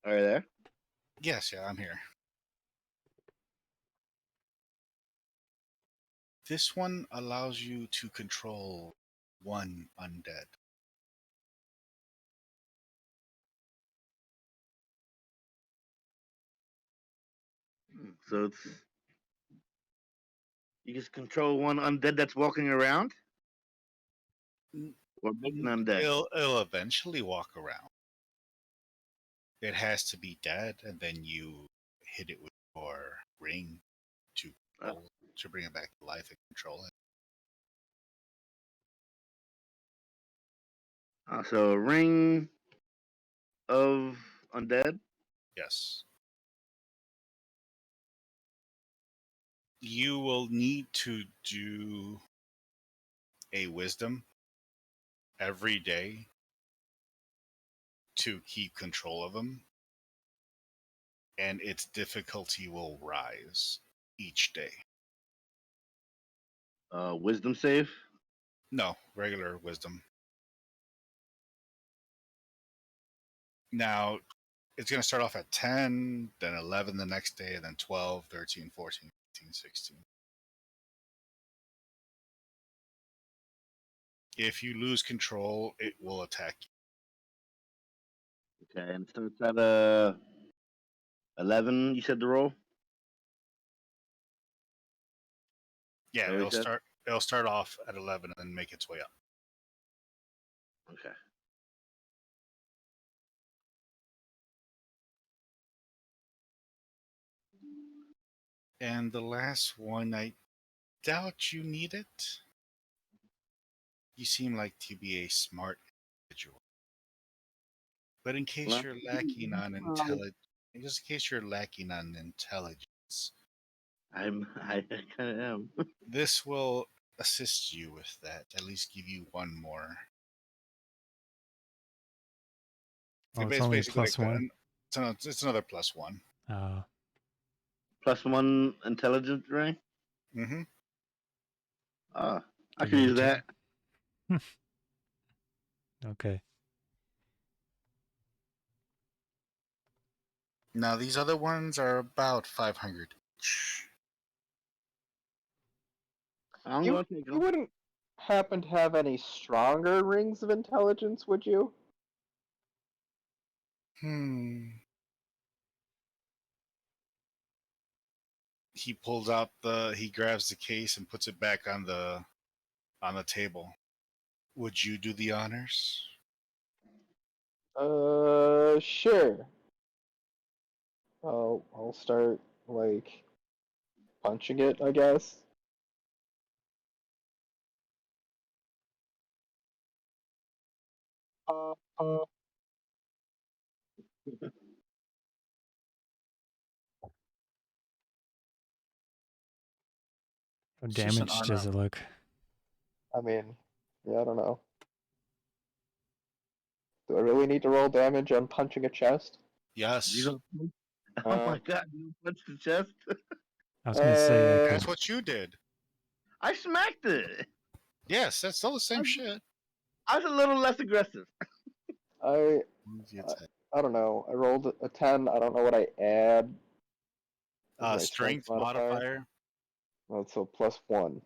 Are you there? Yes, yeah, I'm here. This one allows you to control one undead. So it's you just control one undead that's walking around, or make an undead. It'll eventually walk around. It has to be dead, and then you hit it with your ring to bring it back to life and control it. So a ring of undead. Yes. You will need to do a wisdom every day to keep control of them, and its difficulty will rise each day. Wisdom save. No, regular wisdom. Now, it's going to start off at 10, then 11 the next day, and then 12, 13, 14, 15, 16. If you lose control, it will attack you. Okay, and so it's at 11. You said the roll. Yeah, It'll start. It'll start off at 11 and then make its way up. Okay. And the last one, I doubt you need it. You seem like to be a smart individual. But in case you're lacking on intelligence, just in case you're lacking on intelligence, I kind of am. this will assist you with that. At least give you one more. Oh, it's only plus like one. It's another plus one. +1 intelligence ring. Mm-hmm. I can use that. Okay. Now these other ones are about 500 each. You wouldn't happen to have any stronger rings of intelligence, would you? He grabs the case and puts it back on the table. Would you do the honors? Sure. I'll start like punching it, I guess. How damaged does it look? I mean, yeah, I don't know. Do I really need to roll damage on punching a chest? Yes. Oh my god, you punched the chest? I was going to say that's what you did. I smacked it. Yes, that's still the same shit. I was a little less aggressive. I don't know. I rolled a 10. I don't know what I add. Strength modifier. Well, so +1.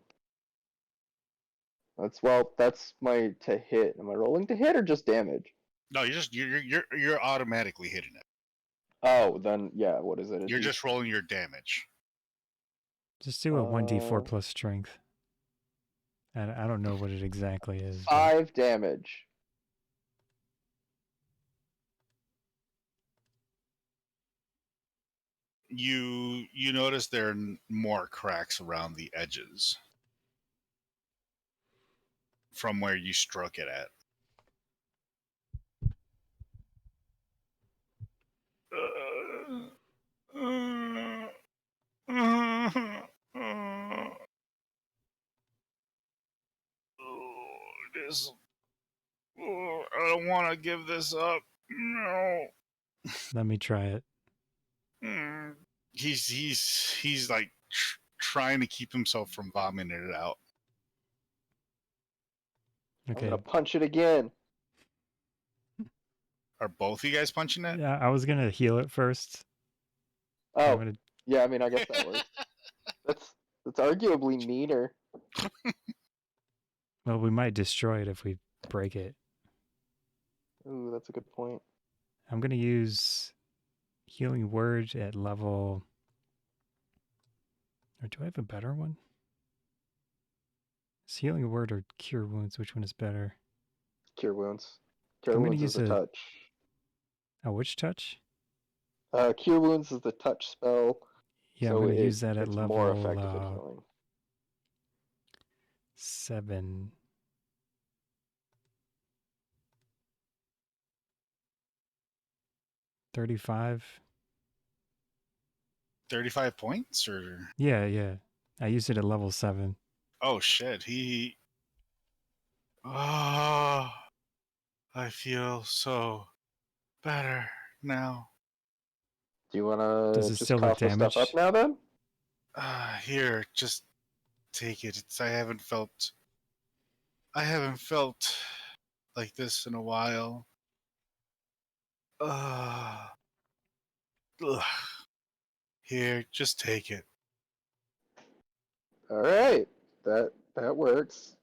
That's my to hit. Am I rolling to hit or just damage? No, you're automatically hitting it. Oh, then yeah. What is it? You're just rolling your damage. Just do a 1d4 plus strength. I don't know what it exactly is. 5 damage. You notice there are more cracks around the edges from where you struck it at. I don't want to give this up. No. Let me try it. He's like trying to keep himself from vomiting it out. Okay. I'm gonna punch it again. Are both you guys punching it? Yeah, I was gonna heal it first. I'm Oh, gonna. yeah. I mean, I guess that works. That's arguably meaner. Well, we might destroy it if we break it. Ooh, that's a good point. I'm gonna use healing word at level. Or do I have a better one? Is healing word or cure wounds? Which one is better? Cure wounds. Cure I'm gonna wounds use is a touch. a which touch? Cure wounds is the touch spell, Yeah, I'm so gonna use that at it's more level effective at healing. 7. 35. 35 points or Yeah. I used it at level 7. oh shit, he oh, I feel so better now. Do you want Does to it just still look cough the stuff up damaged? now then? Here, just take it. I haven't felt like this in a while. Uh, ugh. Here, just take it. All right, that works.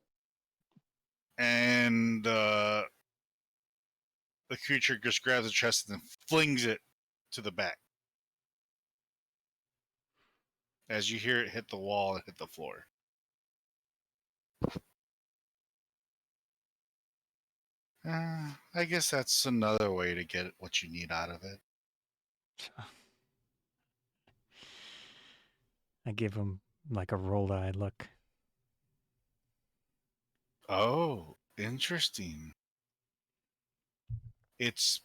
And the creature just grabs the chest and flings it to the back. As you hear it hit the wall and hit the floor. I guess that's another way to get what you need out of it. I give him like a rolled-eyed look. Oh, interesting. It's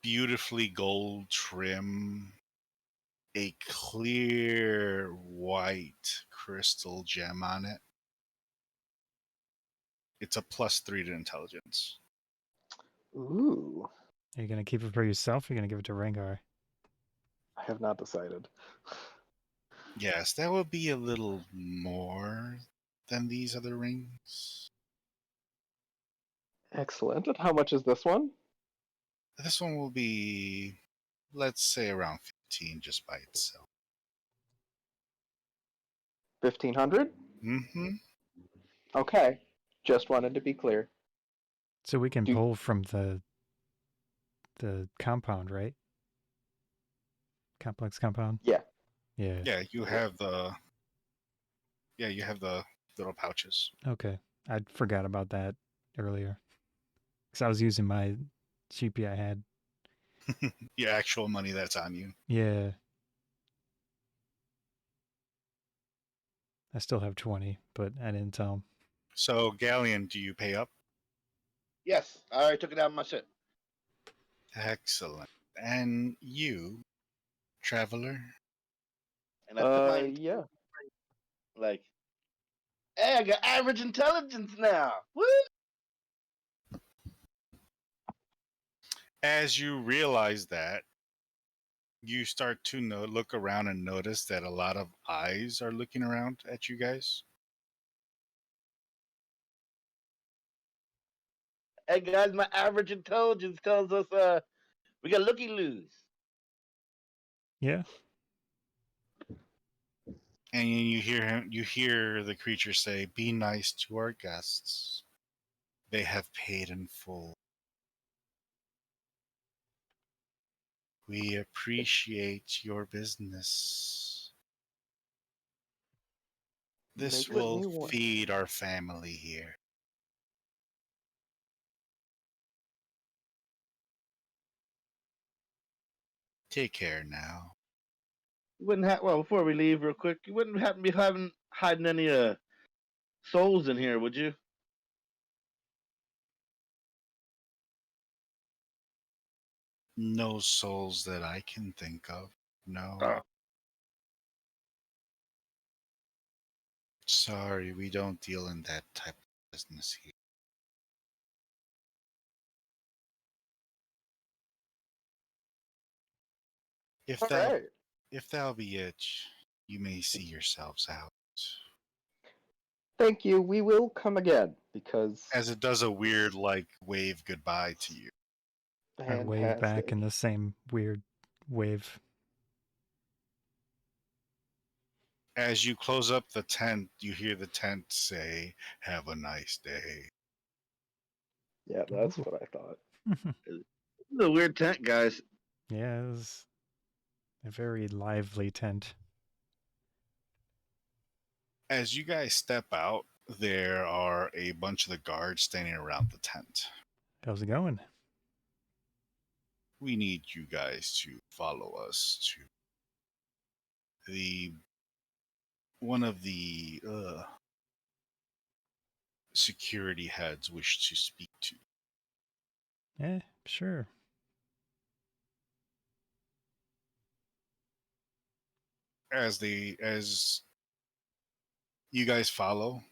beautifully gold trim, a clear white crystal gem on it. It's a +3 to intelligence. Ooh, Are you gonna keep it for yourself? Or are you gonna give it to Rengar? I have not decided. Yes, that would be a little more than these other rings. Excellent. And how much is this one? This one will be, let's say, around 15 just by itself. 1,500. Mm-hmm. Okay, just wanted to be clear. So we can Do- pull from the compound, right? Complex compound. Yeah. Yeah. Yeah, you have the little pouches. Okay. I forgot about that earlier. Because I was using my cheapie I had. Your actual money that's on you. Yeah. I still have 20, but I didn't tell him. So, Ghaleon, do you pay up? Yes, I already took it out of my shit. Excellent. And you, traveler? And I put my Yeah. like, hey, I got average intelligence now. Woo! As you realize that, you start to look around and notice that a lot of eyes are looking around at you guys. Hey guys, my average intelligence tells us we got looky loos. Yeah. And you hear the creature say, "Be nice to our guests. They have paid in full. We appreciate your business. This Makes will me want. feed our family here." Take care now. You wouldn't have before we leave real quick, you wouldn't happen to be hiding any souls in here, would you? No souls that I can think of. No. Oh. Sorry, we don't deal in that type of business here. If All that right. if that'll be it, you may see yourselves out. Thank you. We will come again because As it does a weird like wave goodbye to you. I wave back Fantastic. in the same weird wave. As you close up the tent, you hear the tent say, "Have a nice day." Yeah, that's Ooh. what I thought. This is a weird tent, guys. Yeah, it was a very lively tent. As you guys step out, there are a bunch of the guards standing around the tent. How's it going? We need you guys to follow us to the one of the security heads wish to speak to. Yeah, sure. As you guys follow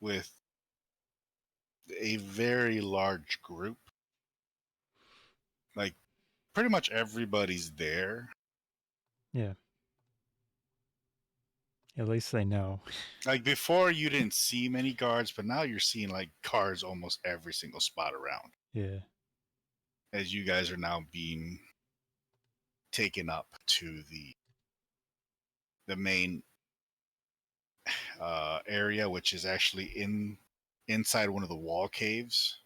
with a very large group, like pretty much everybody's there. Yeah. At least they know. Like before, you didn't see many guards, but now you're seeing like guards almost every single spot around. Yeah. As you guys are now being taken up to the main area, which is actually inside one of the wall caves.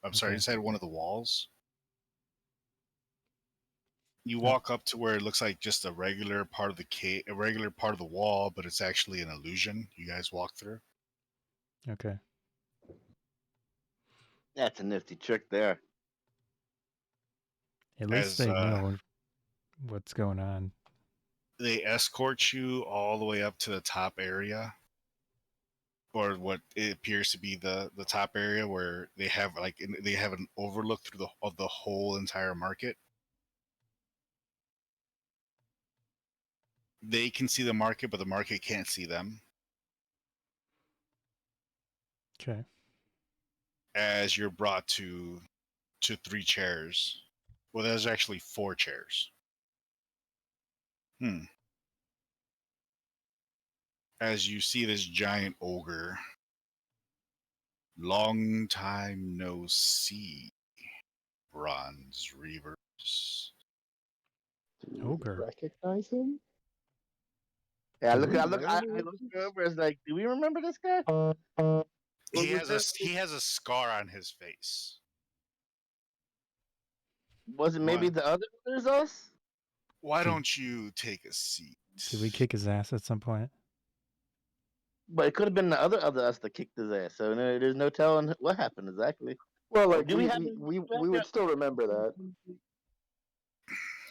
I'm sorry, Okay. inside one of the walls. You Oh. walk up to where it looks like just a regular part of the cave, a regular part of the wall, but it's actually an illusion. You guys walk through. Okay. That's a nifty trick there. At least As they know what's going on. they escort you all the way up to the top area, or what it appears to be the top area, where they have an overlook through the whole entire market. They can see the market, but the market can't see them. Okay. As you're brought to 3 chairs. Well, there's actually 4 chairs. As you see this giant ogre. Long time no see, Bronze Reavers. Do Ogre. we recognize him? Yeah, Do look, we? I look, I look over. It's like, do we remember this guy? He Was has a scar on his face. Was it maybe What? the others us? Why Did- don't you take a seat? Did we kick his ass at some point? But it could have been the other us that kicked his ass. So there's no telling what happened exactly. Well, like Do we have? we would still remember that.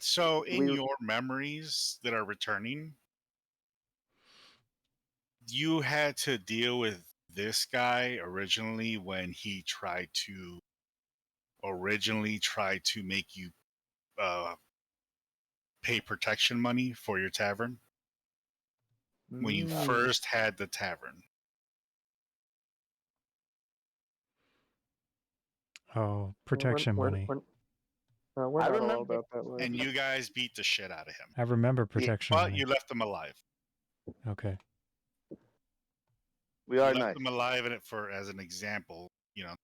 So, in We your memories that are returning, you had to deal with this guy originally when he tried to make you pay protection money for your tavern when you first had the tavern. Oh, protection money. We're I not all remember. about that life. And you guys beat the shit out of him. I remember protection But money. you left him alive. Okay. We You are left nice. him alive in it for as an example,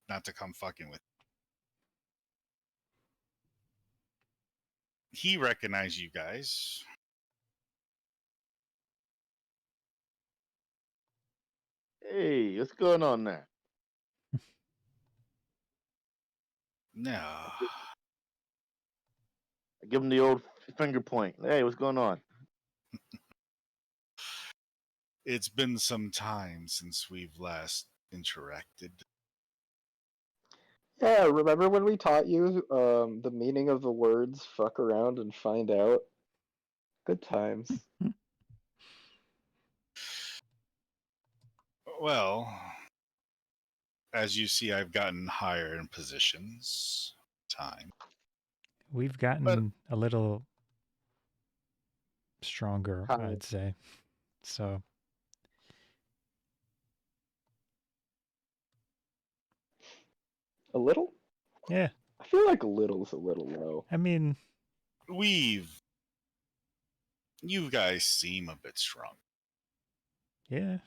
not to come fucking with. He recognized you guys. Hey, what's going on there? No. I give him the old finger point. Hey, what's going on? It's been some time since we've last interacted. Yeah, remember when we taught you the meaning of the words "fuck around and find out"? Good times. Well, as you see, I've gotten higher in positions. Time. We've gotten a little stronger, Hi. I'd say. So, A little? yeah. I feel like a little's a little low. I mean, You guys seem a bit strong. yeah.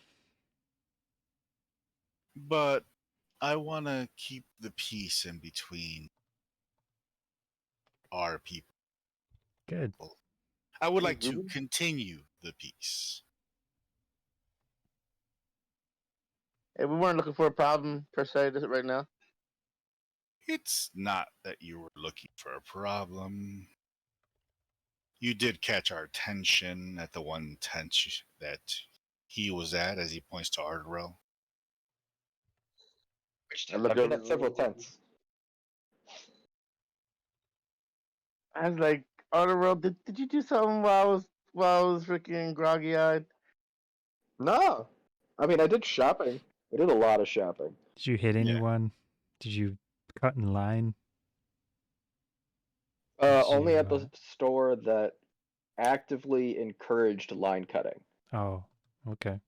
But I want to keep the peace in between our people. Good. I would like to continue the peace. Hey, we weren't looking for a problem per se right now. It's not that you were looking for a problem. You did catch our attention at the one tent that he was at, as he points to Ardorel. I've been at several tents. I was like, Ardorel, did you do something while I was freaking groggy eyed? No, I mean I did shopping. I did a lot of shopping. Did you hit Yeah. anyone? Did you cut in line? Did Only you, at the store that actively encouraged line cutting. Oh, okay.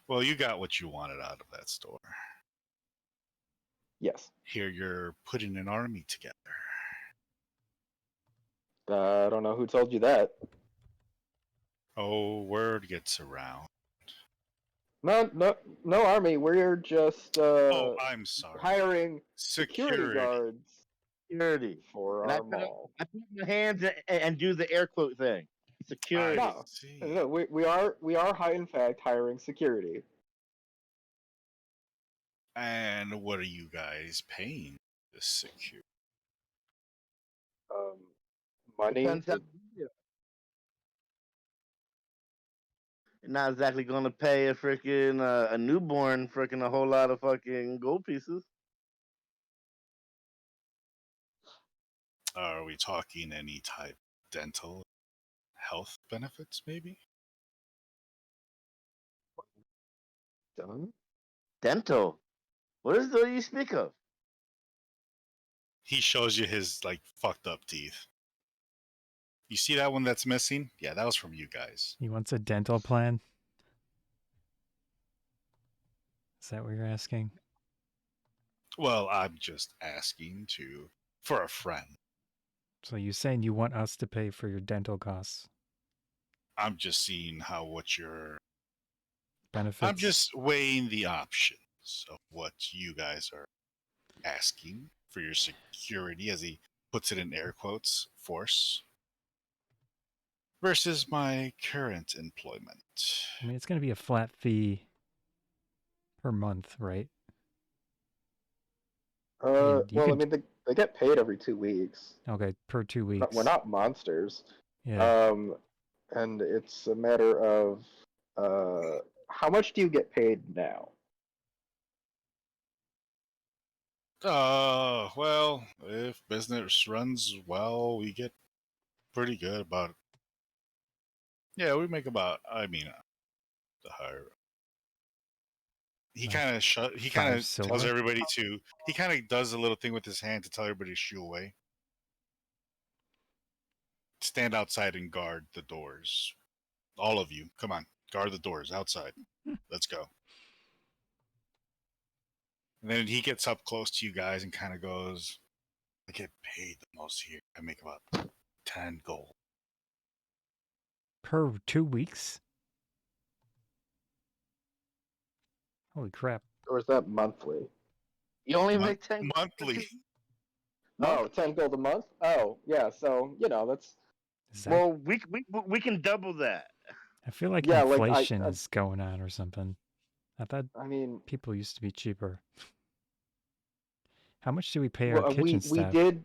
Well, you got what you wanted out of that store. Yes. Here you're putting an army together. I don't know who told you that. Oh, word gets around. No army. We're just Oh, I'm sorry. hiring security Security. guards Security. for And our mall. I put my hands and do the air quote thing. Security. I No, see. no, we are in fact hiring security. And what are you guys paying this security? Money. Depends how you're not exactly gonna pay a freaking a newborn freaking a whole lot of fucking gold pieces. Are we talking any type of dental health benefits, maybe? Done. Dental. What is it you speak of? He shows you his like fucked up teeth. You see that one that's missing? Yeah, that was from you guys. He wants a dental plan? Is that what you're asking? Well, I'm just asking for a friend. So you're saying you want us to pay for your dental costs? I'm just seeing what your Benefits? I'm just weighing the options of what you guys are asking for your security, as he puts it in air quotes, force, versus my current employment. I mean, it's going to be a flat fee per month, right? Well, you I could- mean they get paid every 2 weeks. Okay, per 2 weeks. We're not monsters. Yeah. And it's a matter of how much do you get paid now? Well, if business runs well, we get pretty good about. Yeah, we make about. I mean, the higher. He kind of he kind of silver? tells everybody to. He kind of does a little thing with his hand to tell everybody to shoo away. Stand outside and guard the doors. All of you, come on, guard the doors outside. Let's go. And then he gets up close to you guys and kind of goes, I get paid the most here. I make about 10 gold. Per 2 weeks? Holy crap. Or is that monthly? You only make 10 monthly. Oh, 10 gold a month? Oh, yeah, so, that's... Is that, Well, we can double that. I feel like Yeah, like, inflation is going on or something. I thought I mean... people used to be cheaper. How much do we pay our Well, kitchen we staff? did...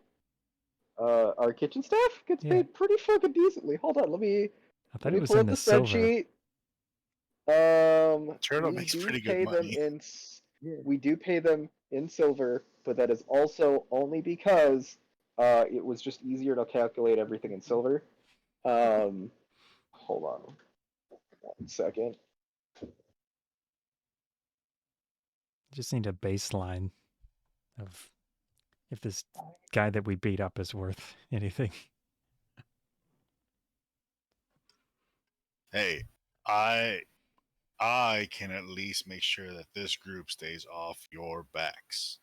our kitchen staff gets paid pretty fucking decently. Hold on, let me I thought it was pull in up the the silver. spreadsheet. Turtle We makes do pretty pay good them money. we do pay them in silver, but that is also only because it was just easier to calculate everything in silver. Hold on 1 second. Just need a baseline of if this guy that we beat up is worth anything. Hey, I can at least make sure that this group stays off your backs.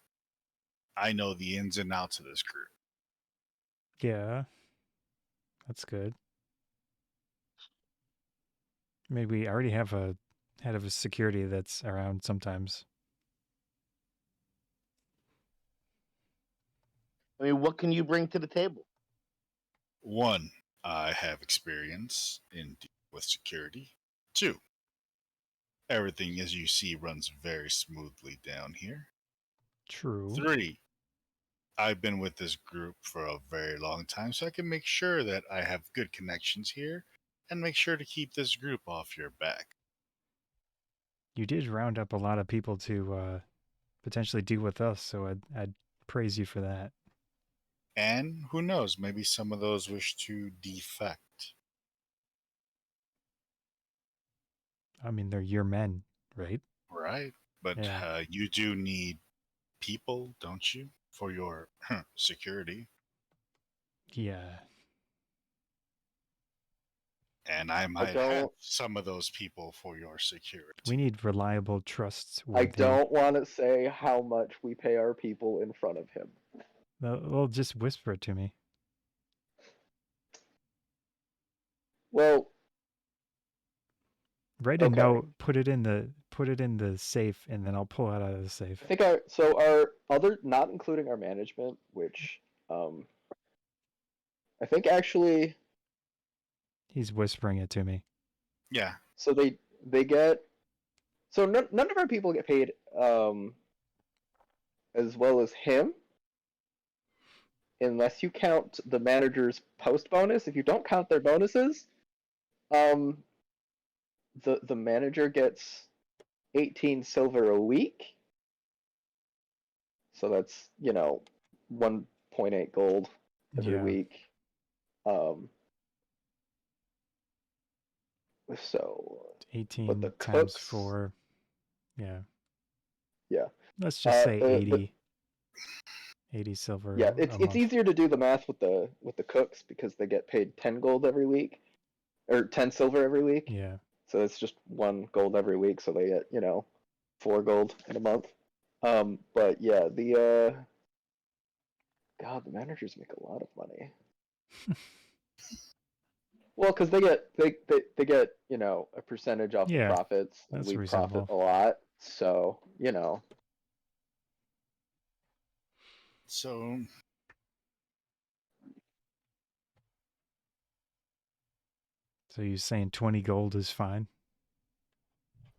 I know the ins and outs of this group. Yeah. That's good. Maybe we already have a head of security that's around sometimes. I mean, what can you bring to the table? 1, I have experience in dealing with security. 2, everything as you see runs very smoothly down here. True. 3, I've been with this group for a very long time, so I can make sure that I have good connections here and make sure to keep this group off your back. You did round up a lot of people to potentially deal with us, so I'd praise you for that. And who knows, maybe some of those wish to defect. I mean, they're your men, right? Right? But Yeah. you do need people, don't you, for your security? Yeah. And I I might have don't. some of those people for your security. We need reliable, I trustworthy. don't want to say how much we pay our people in front of him. Well, just whisper it to me. Well, Write a okay. note, put it in the safe, and then I'll pull it out of the safe. I think our other, not including our management, which I think actually, He's whispering it to me. Yeah. so they get, so none of our people get paid as well as him, unless you count the manager's post bonus. If you don't count their bonuses, the manager gets 18 silver a week. So that's 1.8 gold every Yeah. week. So 18 but the times cooks, 4. Yeah. yeah. Let's just say The 80 silver yeah, a it's month. easier to do the math with the cooks because they get paid 10 gold every week, or 10 silver every week. Yeah. So it's just 1 gold every week, so they get 4 gold in a month. But yeah, the God, the managers make a lot of money. Well, because they get a percentage off the Yeah, profits, and that's we profit reasonable. a lot. So So So you're saying 20 gold is fine?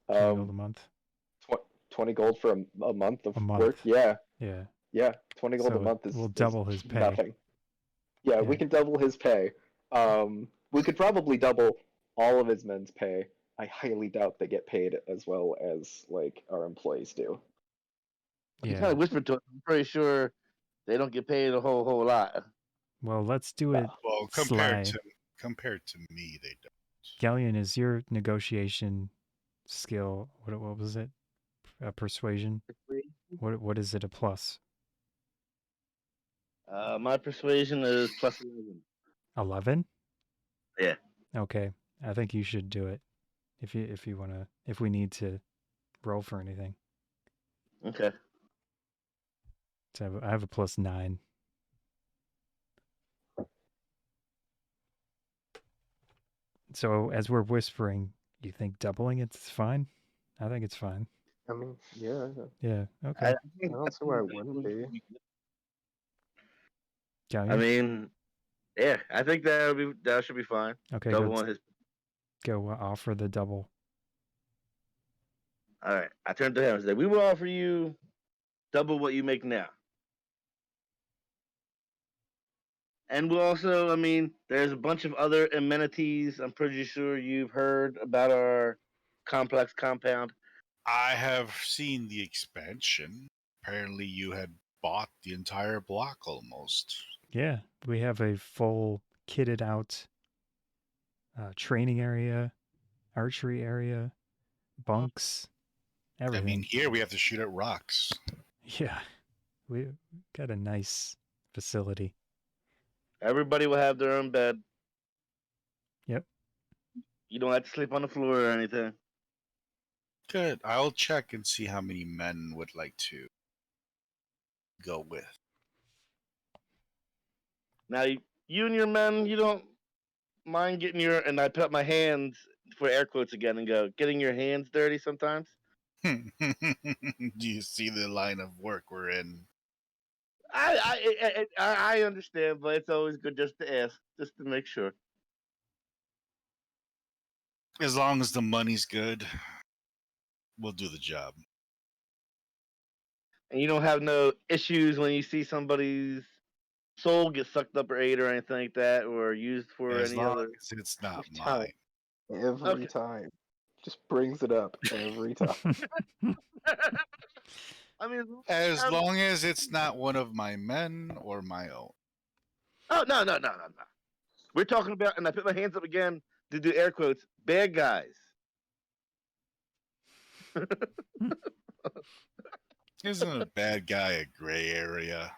20 gold a um, month? 20 gold for a month of A month. work. Yeah, Yeah. 20 gold a So month we'll is double his pay. nothing. Yeah, we Yeah. can double his pay. We could probably double all of his men's pay. I highly doubt they get paid as well as like our employees do. You kind Yeah. of whispered to us. I'm pretty sure they don't get paid a whole lot. Well, let's do No. it well, sly. compared to me, they don't. Ghaleon, is your negotiation skill, what was it? Persuasion? What is it a plus? My persuasion is plus 11. 11? Yeah. Okay. I think you should do it. If you want to, if we need to roll for anything. Okay. So I have a plus 9. So as we're whispering, you think doubling it's fine? I think it's fine. I mean, yeah. Yeah. Okay. I don't see why it wouldn't be. Galleon? I mean, yeah, I think that should be fine. Okay. Double his. Go offer the double. All right. I turned to him and said, "We will offer you double what you make now." And we'll also, I mean, there's a bunch of other amenities. I'm pretty sure you've heard about our complex compound. I have seen the expansion. Apparently, you had bought the entire block almost. Yeah, we have a full kitted out training area, archery area, bunks, everything. I mean, here we have to shoot at rocks. Yeah, we got a nice facility. Everybody will have their own bed. Yep. You don't have to sleep on the floor or anything. Good. I'll check and see how many men would like to go with. Now, you and your men, you don't mind getting your, and I put up my hands for air quotes again and go, getting your hands dirty sometimes? Do you see the line of work we're in? I understand, but it's always good just to ask, just to make sure. As long as the money's good, we'll do the job. And you don't have no issues when you see somebody's soul get sucked up or ate or anything like that, or used for As any long other. as it's not Every time. mine. Every Okay. time. Just brings it up every time. I mean, As long as it's not one of my men or my own. oh no. We're talking about, and I put my hands up again to do air quotes. Bad guys. Isn't a bad guy a gray area?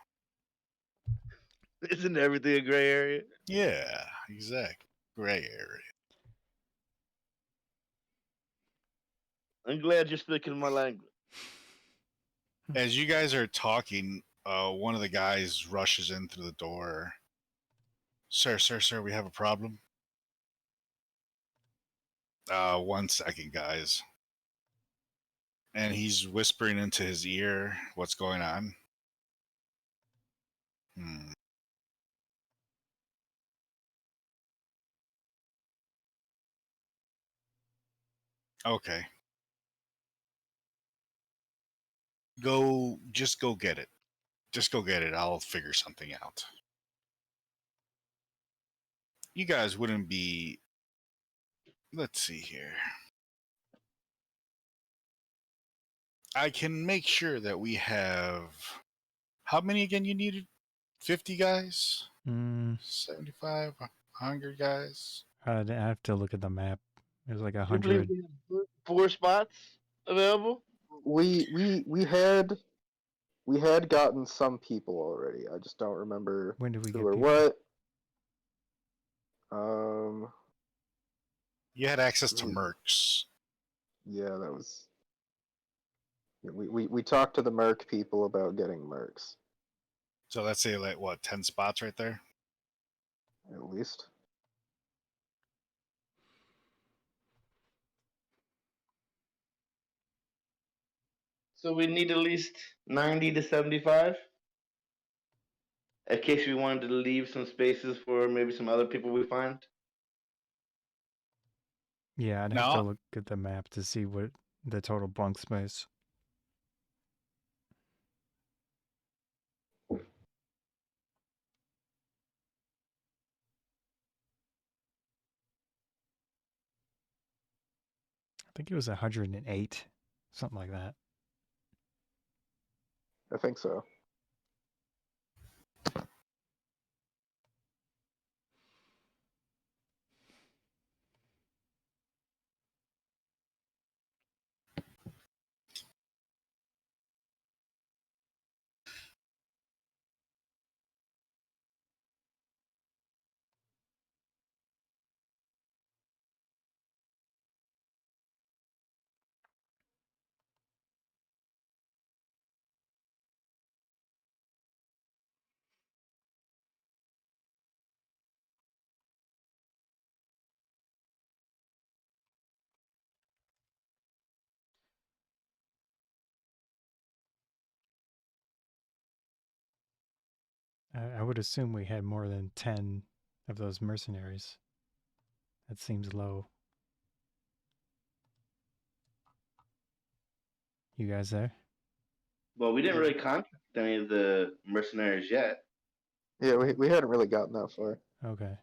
Isn't everything a gray area? Yeah, exactly. Gray area. I'm glad you're speaking my language. As you guys are talking, one of the guys rushes in through the door. Sir, we have a problem. 1 second, guys. And he's whispering into his ear what's going on. Okay. Just go get it. Just go get it. I'll figure something out. You guys wouldn't be... Let's see here. I can make sure that we have... How many again you needed? 50 guys? 75? 100 guys? I'd have to look at the map. There's like Do you believe 100. we have 4 spots available? We had gotten some people already. I just don't remember When did we who get or people? what. You had access to mercs. Yeah, that was. We talked to the merc people about getting mercs, So let's say, like, what, 10 spots right there? at least. So we need at least 90 to 75. In case we wanted to leave some spaces for maybe some other people we find. Yeah, I'd have to look at the map to see what the total bunk space. I think it was 108, something like that. I think so. I would assume we had more than 10 of those mercenaries. That seems low. You guys there? Well, we didn't really contact any of the mercenaries yet. Yeah, we hadn't really gotten that far. Okay.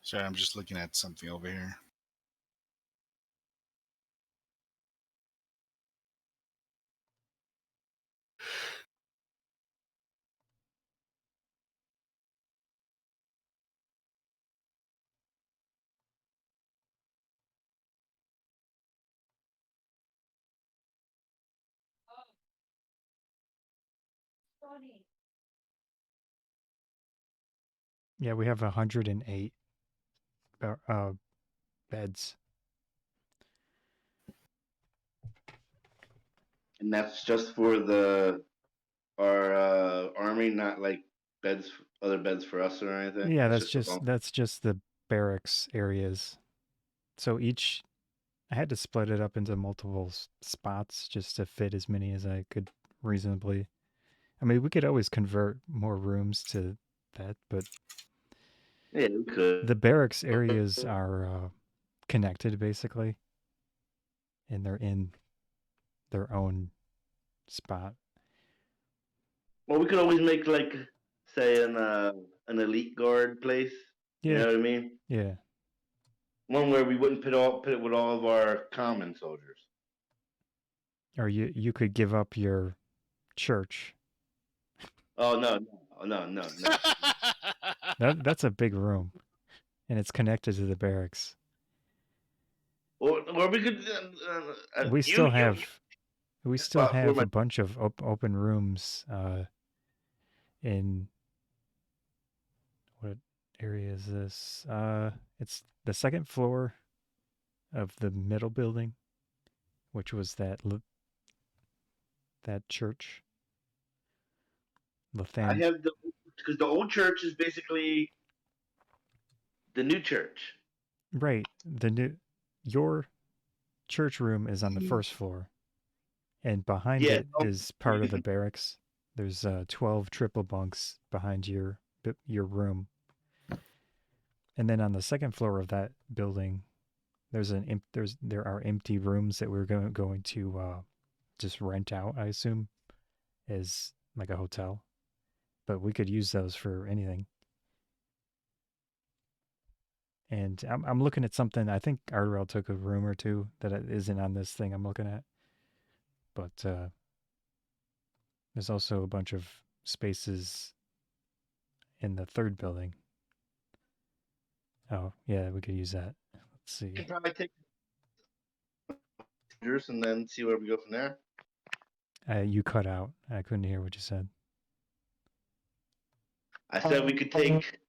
Sorry, I'm just looking at something over here. Yeah, we have 108 beds. And that's just for our army, not like other beds for us or anything. Yeah, It's just that's just the barracks areas. So each I had to split it up into multiple spots just to fit as many as I could reasonably. I mean, we could always convert more rooms to that, but Yeah, we could. the barracks areas are connected basically, and they're in their own spot. Well, we could always make like, say, an elite guard place. You Yeah, know what I mean? yeah. One where we wouldn't put it with all of our common soldiers. Or you could give up your church. Oh no, no. That's a big room, and it's connected to the barracks. Or we could. We still have spot for a my. bunch of open rooms in what area is this? It's the second floor of the middle building, which was that church. I Lathan. have because the old church is basically the new church. Right. Your church room is on the first floor, and behind Yeah. it is part of the barracks. There's 12 triple bunks behind your room. And then on the second floor of that building, there are empty rooms that we're going to just rent out, I assume, as like a hotel. But we could use those for anything. And I'm looking at something. I think Ardorel took a room or two that isn't on this thing I'm looking at. But there's also a bunch of spaces in the third building. Oh, yeah, we could use that. Let's see. We can probably take and then see where we go from there. You cut out. I couldn't hear what you said. I said we could take.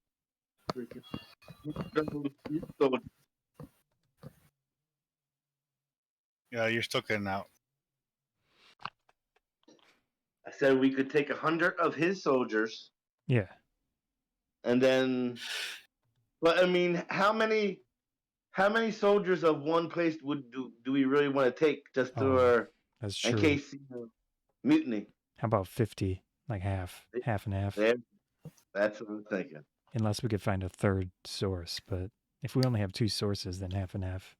Yeah, you're still cutting out. I said we could take 100 of his soldiers. Yeah. And then, but I mean, how many soldiers of one place do we really want to take just that's true. in case mutiny? How about 50, like half and half? Yeah, that's what I'm thinking. Unless we could find a third source, but if we only have two sources, then half and half.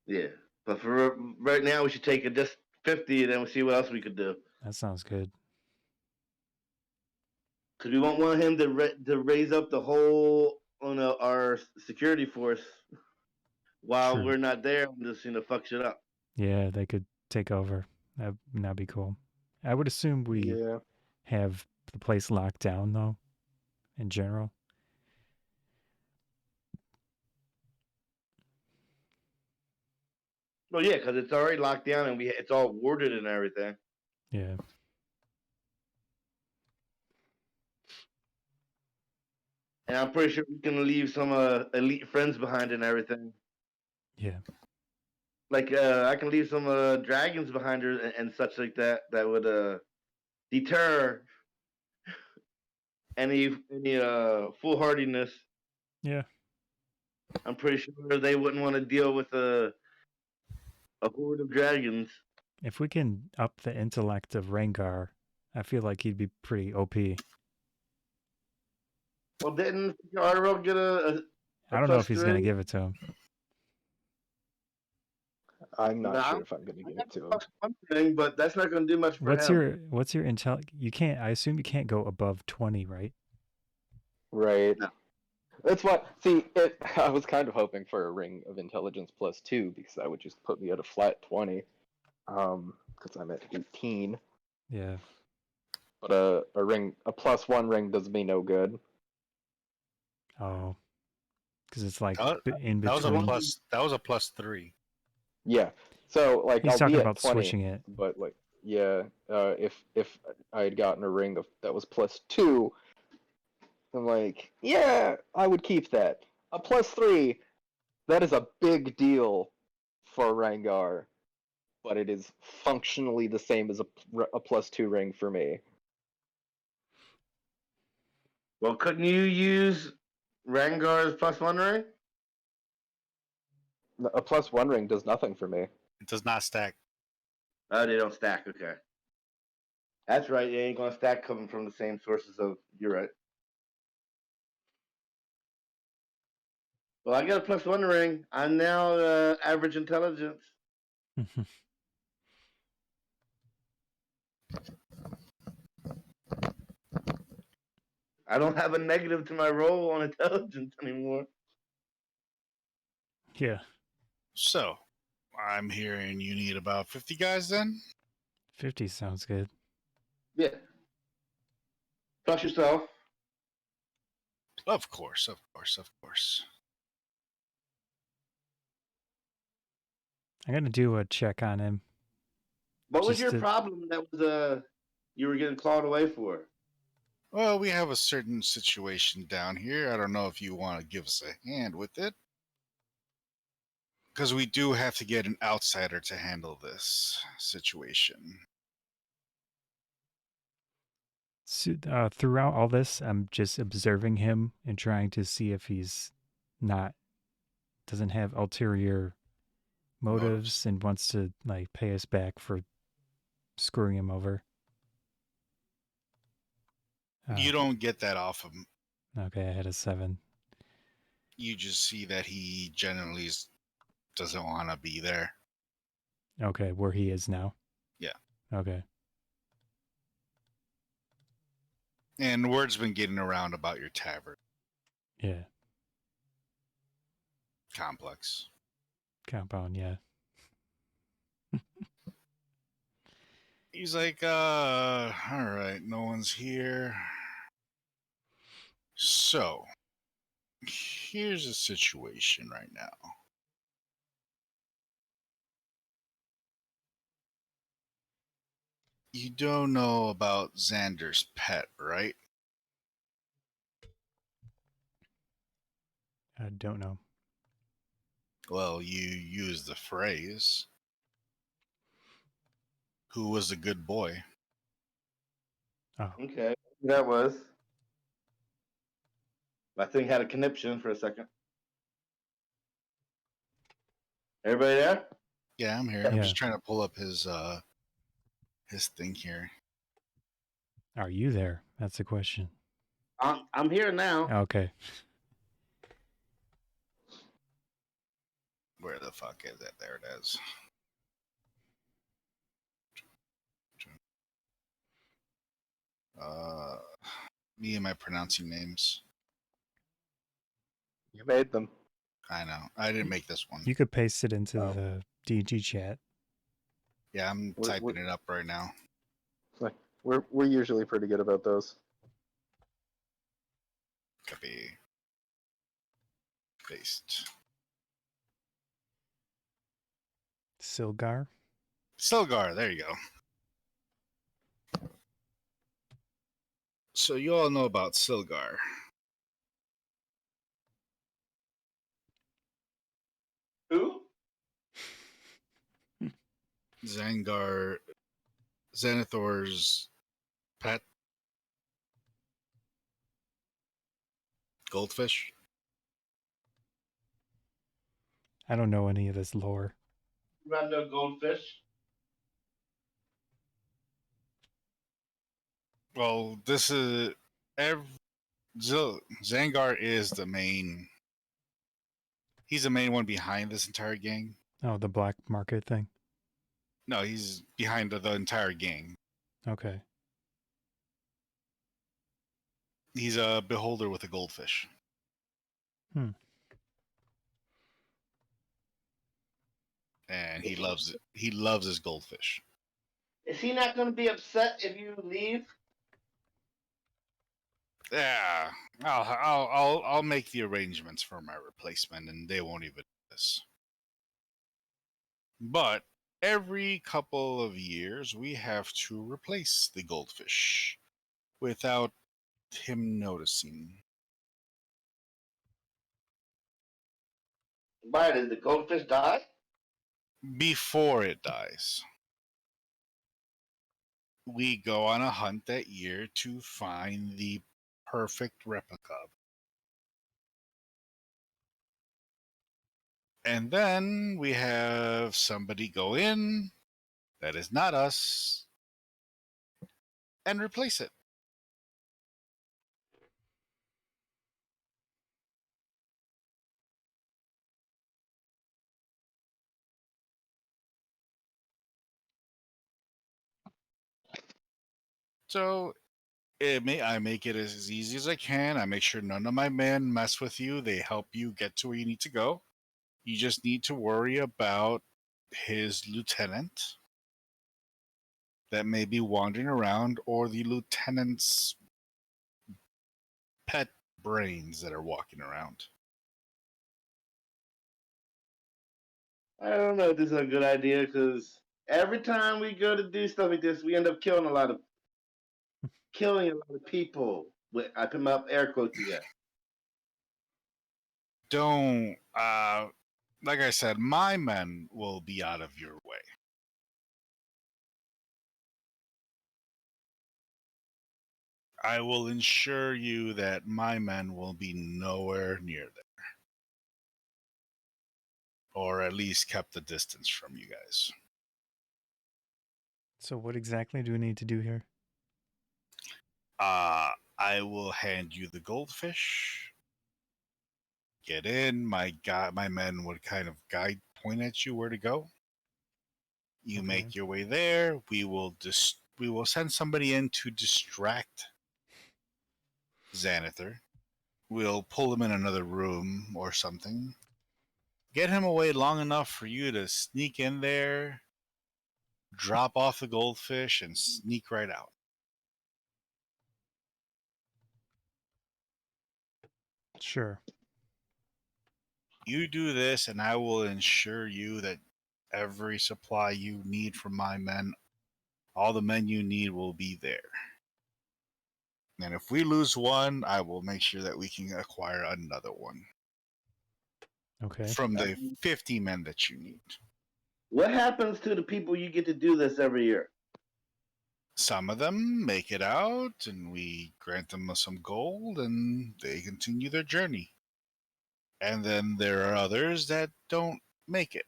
Yeah, but for right now, we should take it just 50, and then we'll see what else we could do. That sounds good. Because we won't want him to raise up the whole our security force while True. we're not there and just fuck shit up. Yeah, they could take over. That'd be cool. I would assume we have the place locked down though, in general. Well, yeah, because it's already locked down and it's all warded and everything. Yeah. And I'm pretty sure we can leave some elite friends behind and everything. Yeah. Like I can leave some dragons behind her and such like that. That would deter any foolhardiness. Yeah. I'm pretty sure they wouldn't want to deal with a horde of dragons. If we can up the intellect of Rengar, I feel like he'd be pretty OP. Well, didn't Ardorel get a I don't know if he's going to give it to him. I'm not sure if I'm going to give it to him. One thing, but that's not going to do much for him. What's your intel? You can't. I assume you can't go above 20, right? Right. No. That's what. See, I was kind of hoping for a ring of intelligence +2 because that would just put me at a flat 20. Because I'm at 18. Yeah. But a +1 ring does me no good. Oh. Because it's like in between. That was a +3. Yeah. So like He's I'll talking be about at 20, switching it. but like yeah, if I had gotten a ring that was +2, I'm like, yeah, I would keep that. A +3, that is a big deal for Rengar, but it is functionally the same as a +2 ring for me. Well, couldn't you use Rengar's +1 ring? A +1 ring does nothing for me. It does not stack. Oh, they don't stack. Okay. That's right. They ain't gonna stack coming from the same sources of. You're right. Well, I got a +1 ring. I'm now average intelligence. I don't have a negative to my roll on intelligence anymore. Yeah. So, I'm hearing you need about 50 guys then? 50 sounds good. Yeah. Plus yourself. Of course, of course, of course. I'm going to do a check on him. What was Just your to- problem that was you were getting clawed away for? Well, we have a certain situation down here. I don't know if you want to give us a hand with it. Because we do have to get an outsider to handle this situation. So, throughout all this, I'm just observing him and trying to see if he's doesn't have ulterior motives and wants to like pay us back for screwing him over. You don't get that off him. Okay, I had a 7. You just see that he generally doesn't want to be there. Okay, where he is now. Yeah. Okay. And word's been getting around about your tavern Yeah. complex. Compound. Yeah. He's like, all right, no one's here. So, here's the situation right now. You don't know about Xander's pet, right? I don't know. Well, you use the phrase, who was a good boy? Oh. Okay. That was. My thing had a conniption for a second. Everybody there? Yeah, I'm here. I'm Yeah. just trying to pull up his thing here. Are you there? That's the question. I'm here now. Okay. Where the fuck is it? There it is. Me and my pronouncing names. You made them. I know. I didn't make this one. You could paste it into Oh. the DG chat. Yeah, I'm typing it up right now. Like we're usually pretty good about those. Copy. Paste. Silgar. Silgar, there you go. So you all know about Silgar. Who? Xanathor's pet. Goldfish. I don't know any of this lore. Random goldfish. Well, this is Zangar is the main. He's the main one behind this entire gang. Oh, the black market thing. No, he's behind the entire gang. Okay. He's a beholder with a goldfish. Hmm. And he loves it. He loves his goldfish. Is he not going to be upset if you leave? Yeah, I'll make the arrangements for my replacement, and they won't even do this. But every couple of years, we have to replace the goldfish without him noticing. Why did the goldfish die? Before it dies, we go on a hunt that year to find the perfect replica. And then we have somebody go in that is not us and replace it. So I make it as easy as I can. I make sure none of my men mess with you. They help you get to where you need to go. You just need to worry about his lieutenant that may be wandering around, or the lieutenant's pet brains that are walking around. I don't know if this is a good idea because every time we go to do stuff like this, we end up killing a lot of people. I put my air quotes again. Don't, like I said, my men will be out of your way. I will ensure you that my men will be nowhere near there. Or at least kept the distance from you guys. So what exactly do we need to do here? I will hand you the goldfish. Get in. My men would kind of point at you where to go. You Okay. make your way there. We will send somebody in to distract Xanather. We'll pull him in another room or something. Get him away long enough for you to sneak in there, drop off the goldfish, and sneak right out. Sure. You do this, and I will ensure you that every supply you need from my men, all the men you need will be there. And if we lose one, I will make sure that we can acquire another one. Okay. From the 50 men that you need. What happens to the people you get to do this every year? Some of them make it out, and we grant them some gold, and they continue their journey. And then there are others that don't make it.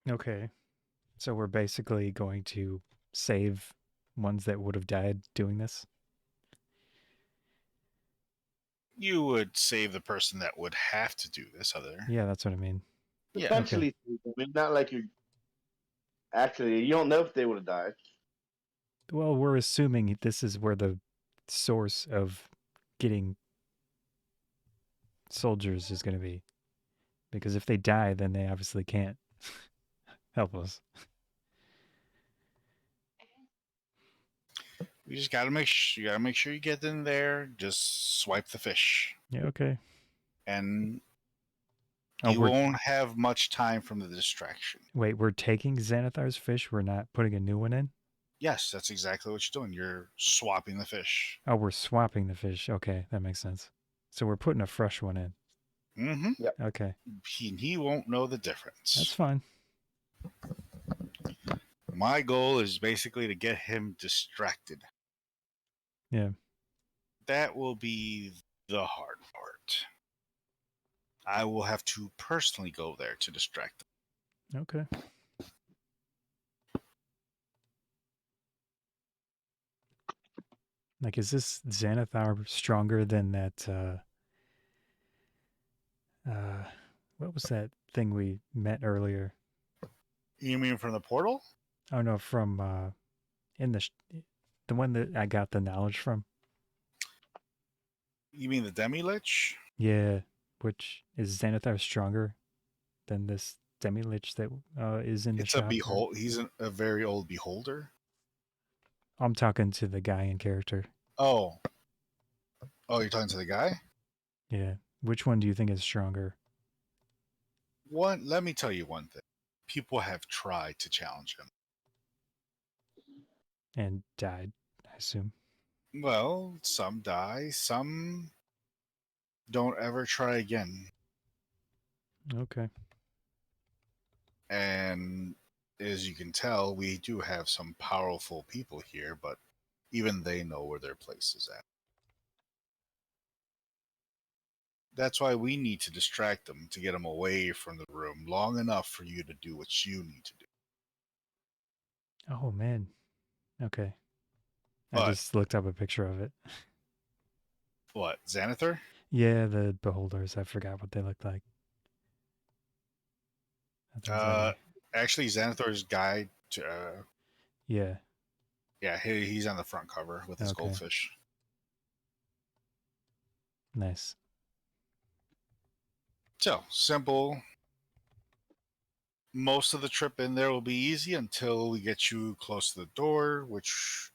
Okay. So we're basically going to save ones that would have died doing this? You would save the person that would have to do this other. Yeah, that's what I mean. Yeah. Potentially, I mean, not like you. Actually, you don't know if they would have died. Well, we're assuming this is where the source of getting soldiers is going to be. Because if they die, then they obviously can't help us. You just gotta make sure you get in there. Just swipe the fish, Yeah, okay. and Oh, you won't have much time from the distraction. Wait, we're taking Xanathar's fish? We're not putting a new one in? Yes, that's exactly what you're doing. You're swapping the fish. Oh, we're swapping the fish. Okay, that makes sense. So we're putting a fresh one in. Mm-hmm. Yep. Okay, He won't know the difference. that's fine. My goal is basically to get him distracted. Yeah. That will be the hard part. I will have to personally go there to distract them. Okay. Like, is this Xanathar stronger than that, what was that thing we met earlier? You mean from the portal? Oh, no, from, in the one that I got the knowledge from? You mean the Demi-Lich? Yeah, which is Xanathar stronger than this Demi-Lich that is in the It's shop? He's a very old beholder. I'm talking to the guy in character. Oh, you're talking to the guy? Yeah. Which one do you think is stronger? Let me tell you one thing. People have tried to challenge him. And died, I assume. Well, some die, some don't ever try again. Okay. And as you can tell, we do have some powerful people here, but even they know where their place is at. That's why we need to distract them to get them away from the room long enough for you to do what you need to do. Oh man. Okay. I But just looked up a picture of it. what, Xanathar? Yeah, the beholders. I forgot what they looked like. Nothing's in Uh, here. actually, Xanathar's guide. Yeah. Yeah, he's on the front cover with his Okay. goldfish. Nice. So simple. Most of the trip in there will be easy until we get you close to the door, which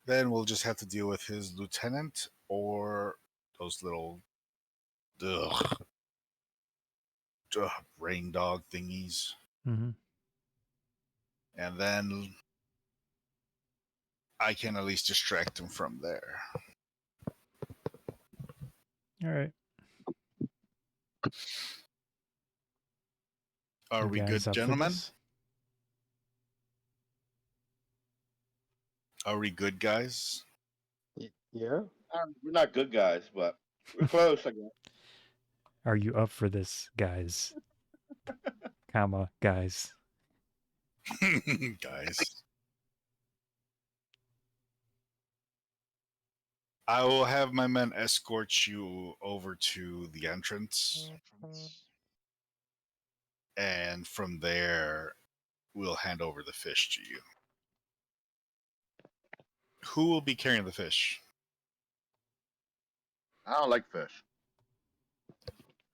then we'll just have to deal with his lieutenant or those little ugh, rain dog thingies. Mm-hmm. And then I can at least distract him from there. All right. Are You we guys good, up for gentlemen? this? Are we good, guys? Yeah. We're not good guys, but we're close, I guess. Are you up for this, guys? Comma, guys. Guys. I will have my men escort you over to the entrance. And from there, we'll hand over the fish to you. Who will be carrying the fish? I don't like fish.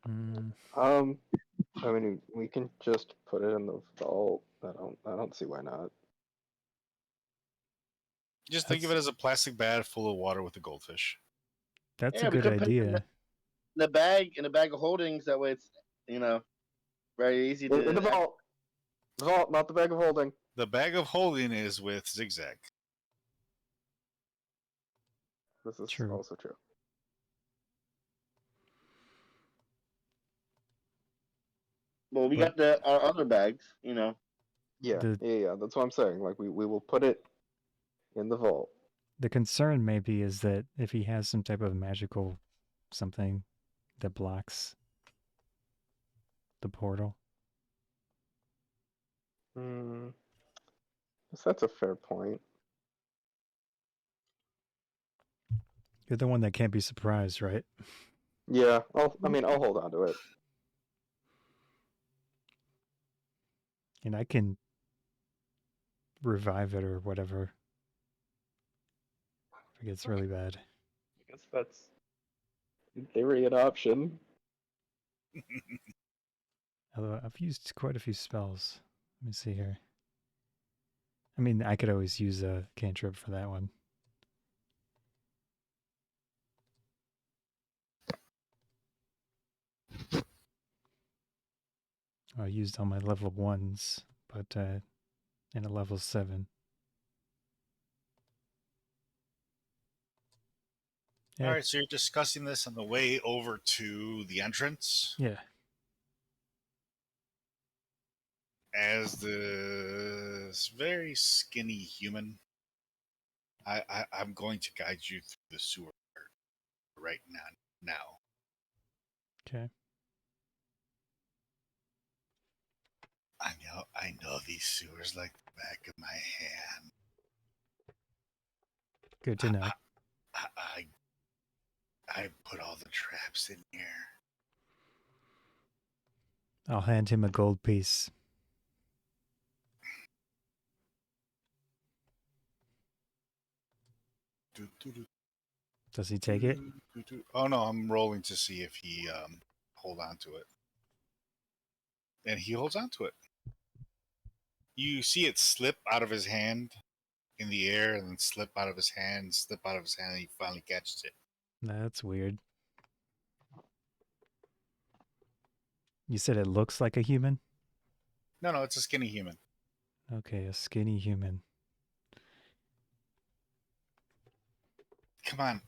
Mm, I mean, we can just put it in the vault. I don't see why not. Just think of it as a plastic bag full of water with a goldfish. that's a Yeah, we good could put it idea. in a bag of holdings. That way, it's very easy In the to. vault. The vault, not the bag of holding. The bag of holding is with zigzag. This is True. also true. Well, we But got our other bags. Yeah, the yeah. That's what I'm saying. Like we will put it in the vault. the concern maybe is that if he has some type of magical something that blocks the portal. Hmm. Guess that's a fair point. You're the one that can't be surprised, right? Yeah. I'll hold on to it. And I can revive it or whatever if it gets really bad. I guess that's in theory an option. Although I've used quite a few spells. Let me see here. I mean, I could always use a cantrip for that one. I used all my level 1s, but in a level 7. All Yeah, right, so you're discussing this on the way over to the entrance. yeah. As this very skinny human, I'm going to guide you through the sewer right now. Okay. I know these sewers like the back of my hand. Good to know. I, I put all the traps in here. I'll hand him a gold piece. Does he take it? Oh no, I'm rolling to see if he hold on to it, and he holds on to it. You see it slip out of his hand in the air, and then slip out of his hand, slip out of his hand, and he finally catches it. That's weird. You said it looks like a human? No, it's a skinny human. Okay, a skinny human. Come on.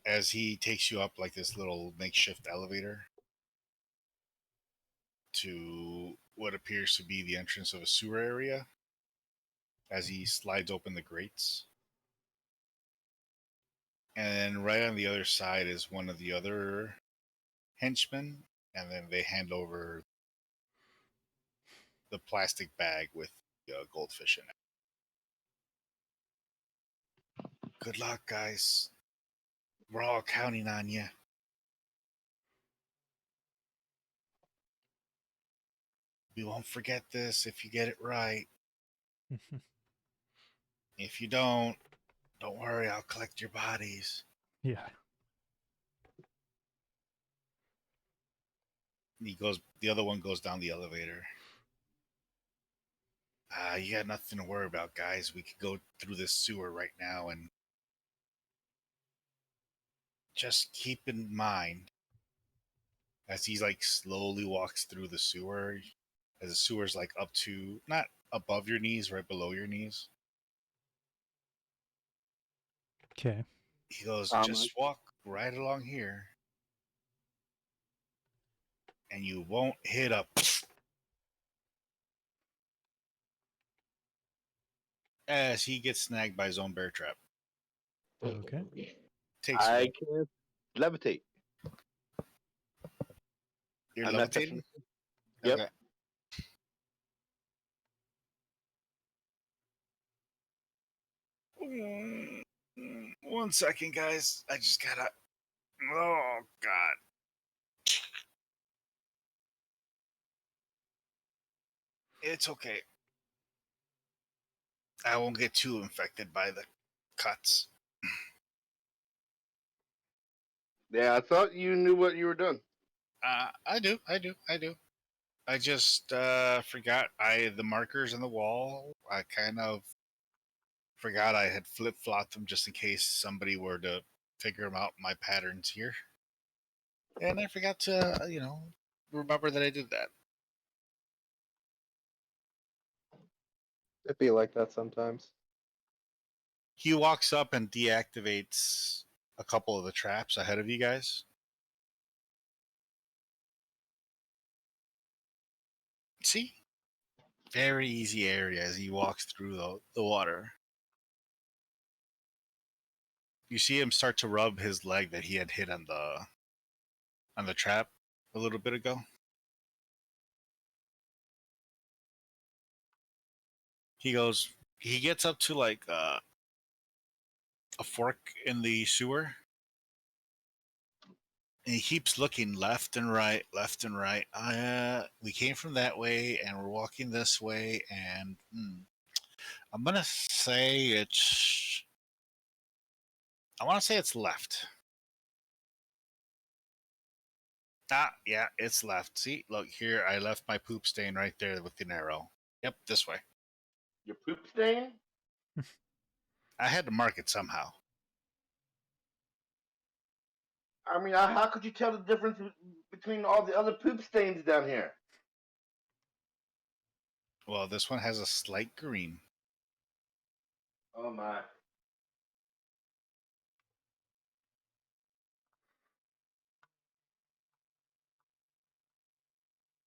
As he takes you up like this little makeshift elevator to what appears to be the entrance of a sewer area, as he slides open the grates. And right on the other side is one of the other henchman, and then they hand over the plastic bag with the goldfish in it. Good luck, guys. We're all counting on you. We won't forget this if you get it right. If you don't worry, I'll collect your bodies. Yeah. The other one goes down the elevator. You got nothing to worry about, guys. We could go through this sewer right now, and just keep in mind as he like slowly walks through the sewer, as the sewer's like up to not above your knees, right below your knees. Okay. He goes, just walk right along here, and you won't hit up. As he gets snagged by his own bear trap. Okay. Takes I you. can levitate. You're I'm at the- levitating? Yep. Okay. One second, guys. I just gotta. Oh, God. It's okay. I won't get too infected by the cuts. Yeah, I thought you knew what you were doing. I do. I just forgot the markers on the wall. I kind of forgot I had flip-flopped them just in case somebody were to figure them out, my patterns here. And I forgot to, remember that I did that. It'd be like that sometimes. He walks up and deactivates a couple of the traps ahead of you guys. See? Very easy area as he walks through the water. You see him start to rub his leg that he had hit on the trap a little bit ago. He gets up to like a fork in the sewer. And he keeps looking left and right. We came from that way, and we're walking this way, and I'm gonna say I want to say it's left. Yeah, it's left. See, look here. I left my poop stain right there with the arrow. Yep, this way. Your poop stain? I had to mark it somehow. I mean, how could you tell the difference between all the other poop stains down here? Well, this one has a slight green. Oh my.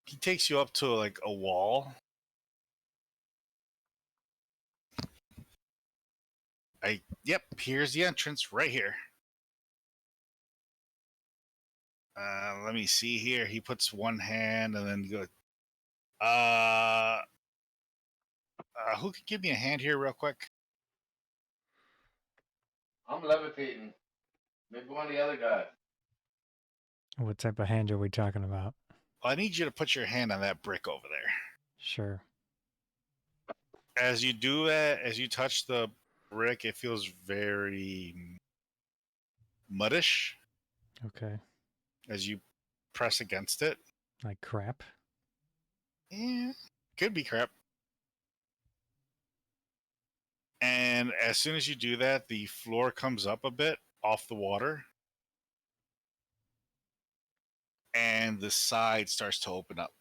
He takes you up to like a wall. Yep, here's the entrance right here. Let me see here. He puts one hand and then go. Who could give me a hand here real quick? I'm levitating. Maybe one of the other guys. What type of hand are we talking about? Well, I need you to put your hand on that brick over there. Sure. As you do that, as you touch the brick, it feels very muddish Okay. as you press against it. Like crap? Yeah, could be crap. And as soon as you do that, the floor comes up a bit off the water. And the side starts to open up.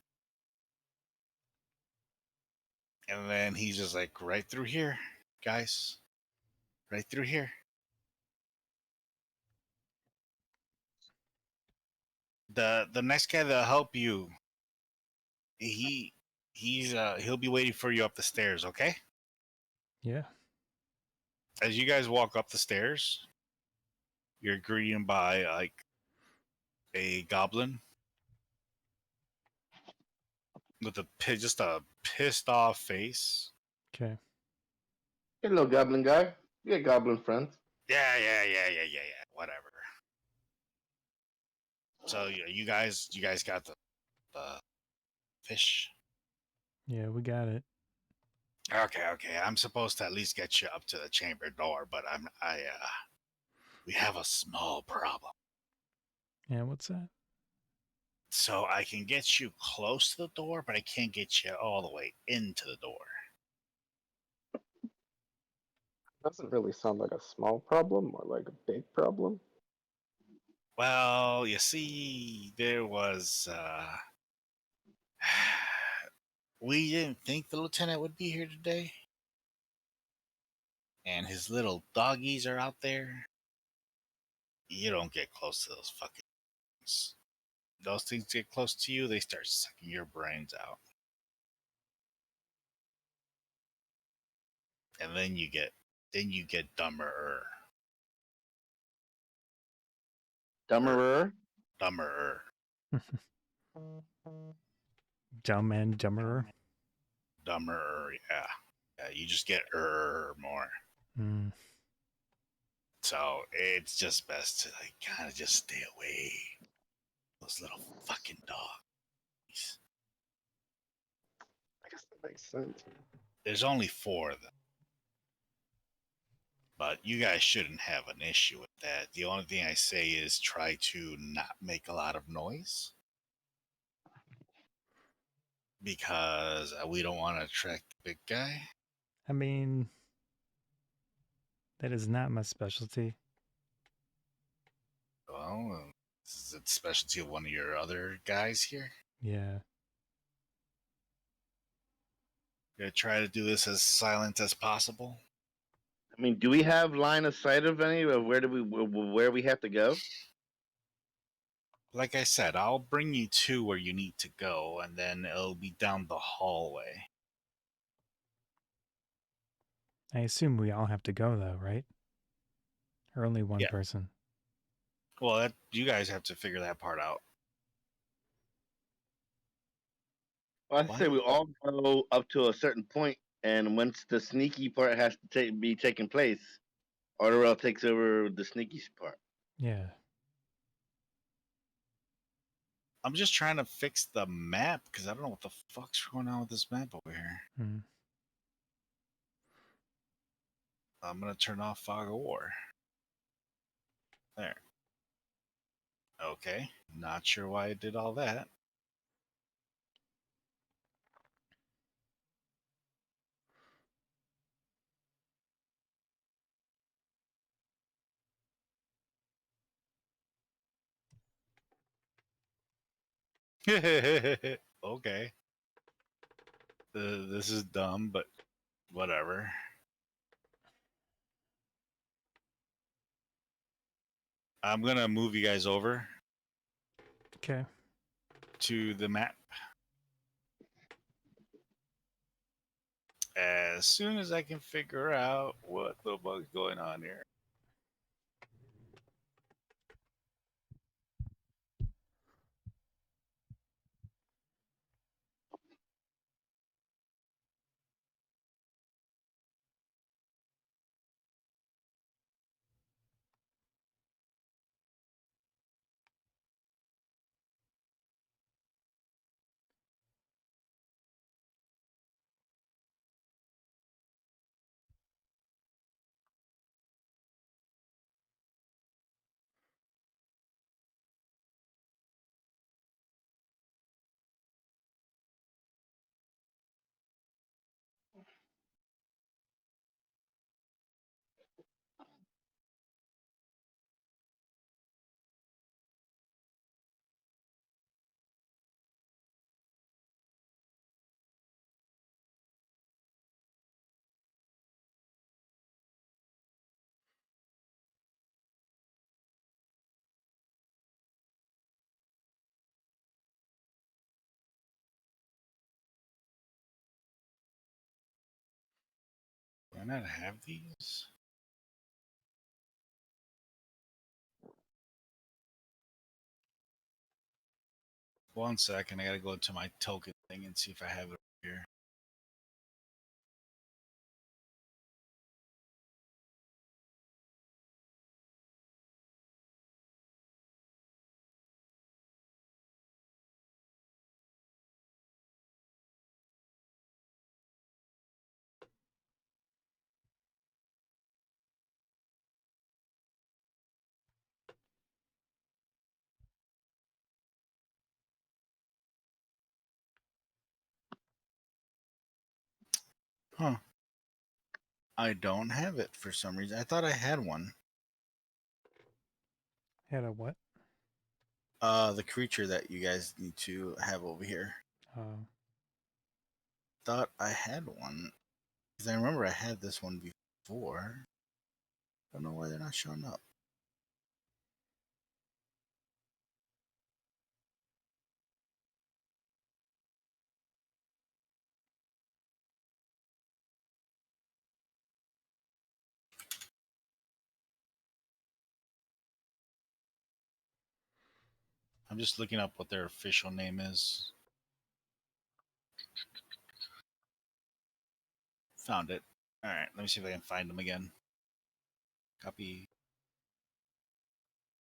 And then he's just like, right through here, guys. Right through here. The next guy that'll help you, he'll be waiting for you up the stairs, okay? Yeah. As you guys walk up the stairs, you're greeted by like a goblin with just a pissed off face. Okay. Hey, little goblin guy. You got goblin friends. Yeah. Whatever. So you guys got the fish. Yeah, we got it. Okay. I'm supposed to at least get you up to the chamber door, but we have a small problem. Yeah, what's that? So I can get you close to the door, but I can't get you all the way into the door. Doesn't really sound like a small problem, more like a big problem. Well, you see, there was we didn't think the lieutenant would be here today. And his little doggies are out there. You don't get close to those fucking things. Those things get close to you, they start sucking your brains out. And then you get dumber. Dumberer. Dumber. Dumb and dumberer. Dumber, yeah. Yeah, you just get more. Mm. So it's just best to like kind of just stay away. Those little fucking dogs. I guess that makes sense. There's only 4 of them. But you guys shouldn't have an issue with that. The only thing I say is try to not make a lot of noise. Because we don't want to attract the big guy. I mean, that is not my specialty. Well, is it specialty of one of your other guys here? Yeah. Gonna try to do this as silent as possible. I mean, do we have line of sight of any of where we have to go? Like I said, I'll bring you to where you need to go, and then it'll be down the hallway. I assume we all have to go though, right? Or only one Yeah. person? Well, you guys have to figure that part out. Well, I What? say we all go up to a certain point, and once the sneaky part has to be taking place, Ardorel takes over the sneaky part. Yeah. I'm just trying to fix the map because I don't know what the fuck's going on with this map over here. Mm. I'm gonna turn off Fog of War. There. Okay. Not sure why I did all that. Okay. This is dumb, but whatever. I'm gonna move you guys over Okay. to the map as soon as I can figure out what the fuck's going on here. Do I not have these? 1 second. I gotta go into my token thing and see if I have it here. Huh. I don't have it for some reason. I thought I had one. Had a what? The creature that you guys need to have over here. Thought I had one. Because I remember I had this one before. Don't know why they're not showing up. I'm just looking up what their official name is. Found it. Alright, let me see if I can find them again. Copy.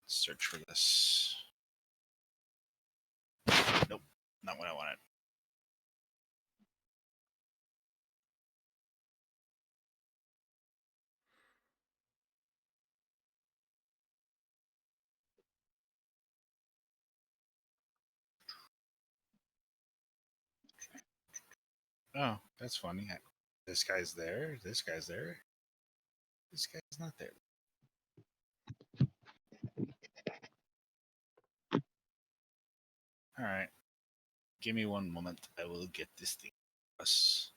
Search for this. Nope, not what I wanted. Oh, that's funny. This guy's there. This guy's there. This guy's not there. All right. Give me 1 moment. I will get this thing. Us.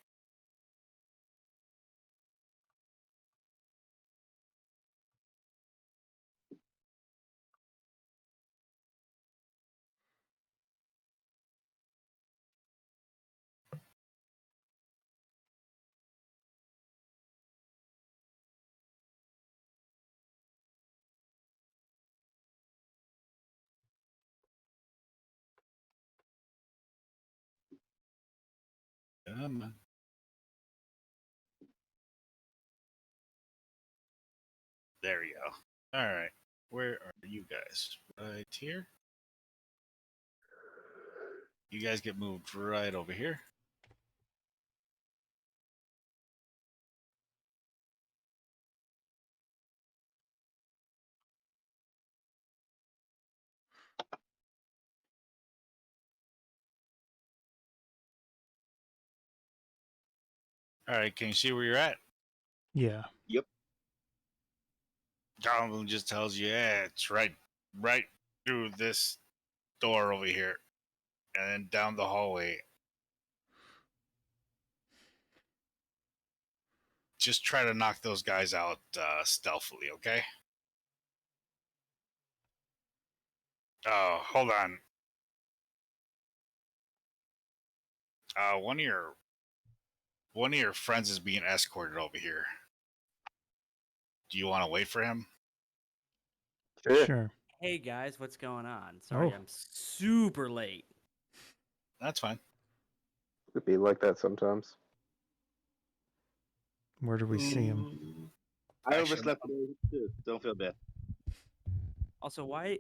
Come on. There we go. All right. Where are you guys? Right here? You guys get moved right over here. All right. Can you see where you're at? Yeah. Yep. Jonathan just tells you, yeah, it's right through this door over here, and then down the hallway. Just try to knock those guys out stealthily, okay? Oh, hold on. One of your friends is being escorted over here. Do you want to wait for him? Sure. Sure. Hey guys, what's going on? Sorry, Oh. I'm super late. That's fine. Could be like that sometimes. Where do we see him? I Actually, overslept today too. Don't feel bad. Also, why?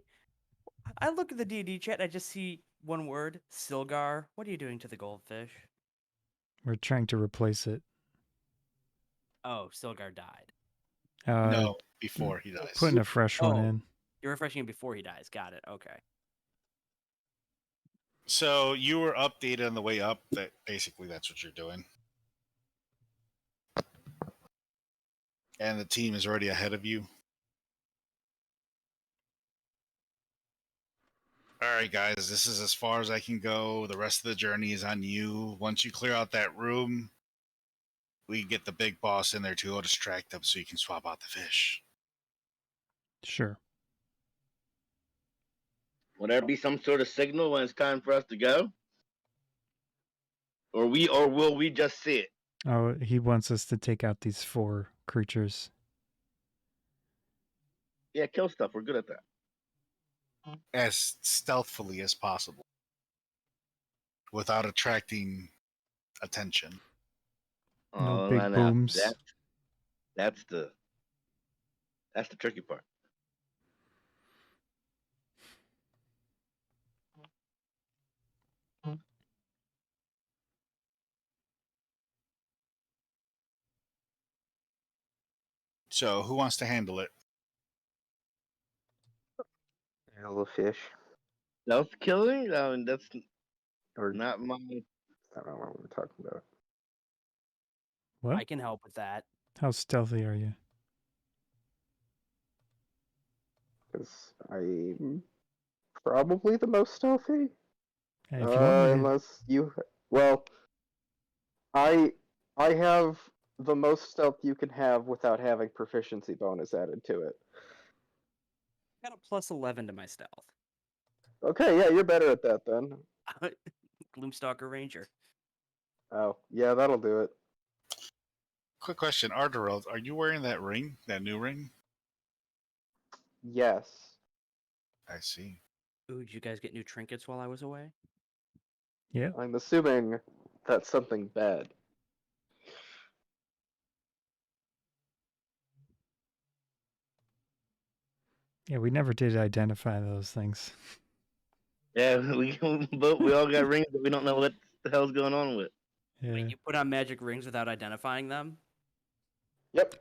I look at the D&D chat, I just see one word, Silgar. What are you doing to the goldfish? We're trying to replace it. Oh, Silgar died. No, before he dies. Putting a fresh one Oh. in. You're refreshing him before he dies. Got it. Okay. So you were updated on the way up. That basically that's what you're doing, and the team is already ahead of you. All right, guys, this is as far as I can go. The rest of the journey is on you. Once you clear out that room, we can get the big boss in there to go distract them so you can swap out the fish. Sure. Will there be some sort of signal when it's time for us to go? Or will we just see it? Oh, he wants us to take out these 4 creatures. Yeah, kill stuff. We're good at that. As stealthily as possible. without attracting attention. No Oh, big now booms. that's the tricky part. So, who wants to handle it? Handle the fish. Stealth killing? I mean, that's Or not my. I don't know what we're talking about. What? I can help with that. How stealthy are you? Because I'm probably the most stealthy. Hey, if you want me to, Unless you. Well, I have the most stealth you can have without having proficiency bonus added to it. Got a plus 11 to my stealth. Okay, yeah, you're better at that then. Gloomstalker Ranger. Oh, yeah, that'll do it. Quick question, Ardorel, are you wearing that ring, that new ring? Yes. I see. Ooh, did you guys get new trinkets while I was away? yeah, I'm assuming that's something bad. yeah, we never did identify those things. Yeah, but we all got rings that we don't know what the hell's going on with. Yeah, Wait, you put on magic rings without identifying them? Yep.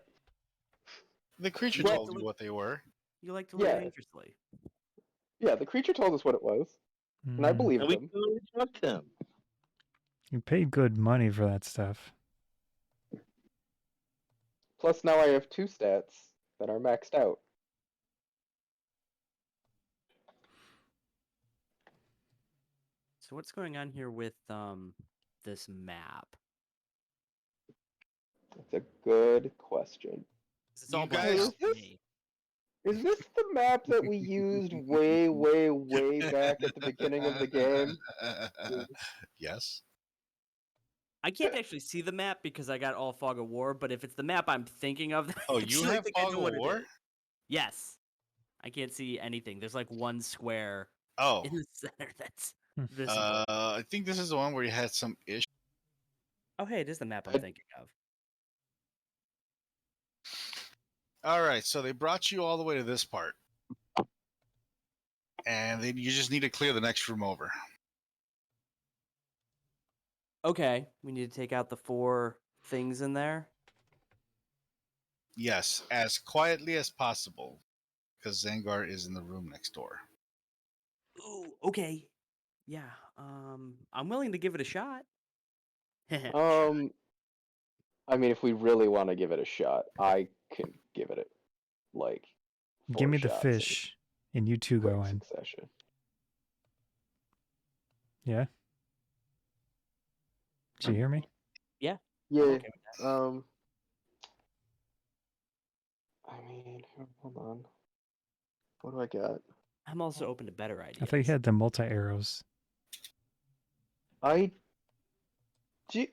The creature Well- told you what they were. You like to live Yeah. dangerously. Yeah, the creature told us what it was, and I Mm, believe And we them. totally trust him. you paid good money for that stuff. Plus, now I have 2 stats that are maxed out. So what's going on here with this map? That's a good question. It's all You black guys- out for me. Is this the map that we used way, way, way back at the beginning of the game? Yes. I can't actually see the map because I got all Fog of War, but if it's the map I'm thinking of, Oh, I you actually have think I Fog know of what it War? is. Yes. I can't see anything. There's like one square Oh, in the center that's Hmm. visible. I think this is the one where you had some issue. Oh, hey, it is the map I'm I- thinking of. All right, so they brought you all the way to this part, and then you just need to clear the next room over. Okay, we need to take out the 4 things in there. Yes, as quietly as possible, because Zangar is in the room next door. Ooh, okay. Yeah, I'm willing to give it a shot. I mean, if we really want to give it a shot, I can give it like 4 Give me the shots fish, and you two in quick go in. succession. Yeah. Did you hear me? Yeah. Yeah. okay with that. I mean, hold on. What do I got? I'm also open to better ideas. I thought you had the multi arrows. I do.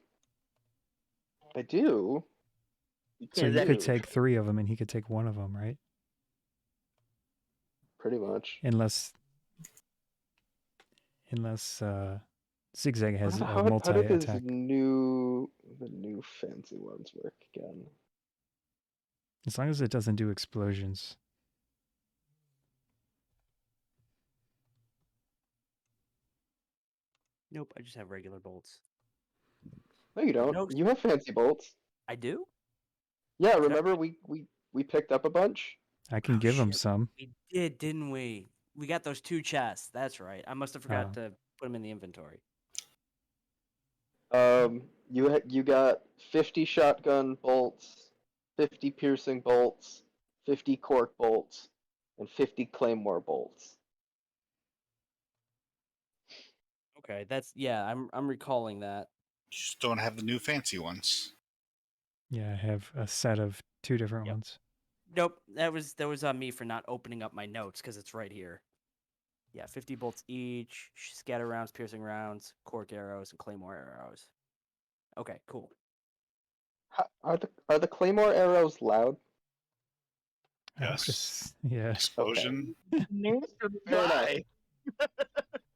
I do. You So can't you do could it. take 3 of them, and he could take 1 of them, right? Pretty much. Unless Zigzag has a How multi did his attack. the new fancy ones work again? As long as it doesn't do explosions. Nope, I just have regular bolts. No, you don't. No. You have fancy bolts. I do? Yeah, remember we picked up a bunch? I can Oh, give him shit, some. We did, didn't we? We got those 2 chests. That's right. I must have forgot Oh. to put them in the inventory. You got 50 shotgun bolts, 50 piercing bolts, 50 cork bolts, and 50 claymore bolts. Okay, I'm recalling that. You just don't have the new fancy ones. Yeah, I have a set of 2 different Yep. ones. Nope, that was on me for not opening up my notes because it's right here. Yeah, 50 bolts each, scatter rounds, piercing rounds, cork arrows, and claymore arrows. Okay, cool. Are the claymore arrows loud? I would Yes. yeah. Explosion. Names for the Fair enough. guy.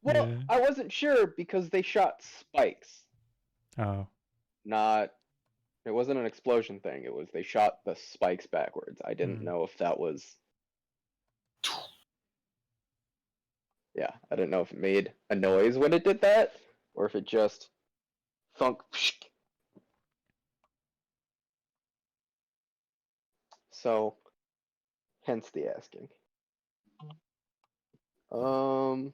Well, Yeah. I wasn't sure because they shot spikes, Oh. not. It wasn't an explosion thing. It was they shot the spikes backwards. I didn't Hmm. know if that was. Yeah, I didn't know if it made a noise when it did that, or if it just thunk. So, hence the asking. Um,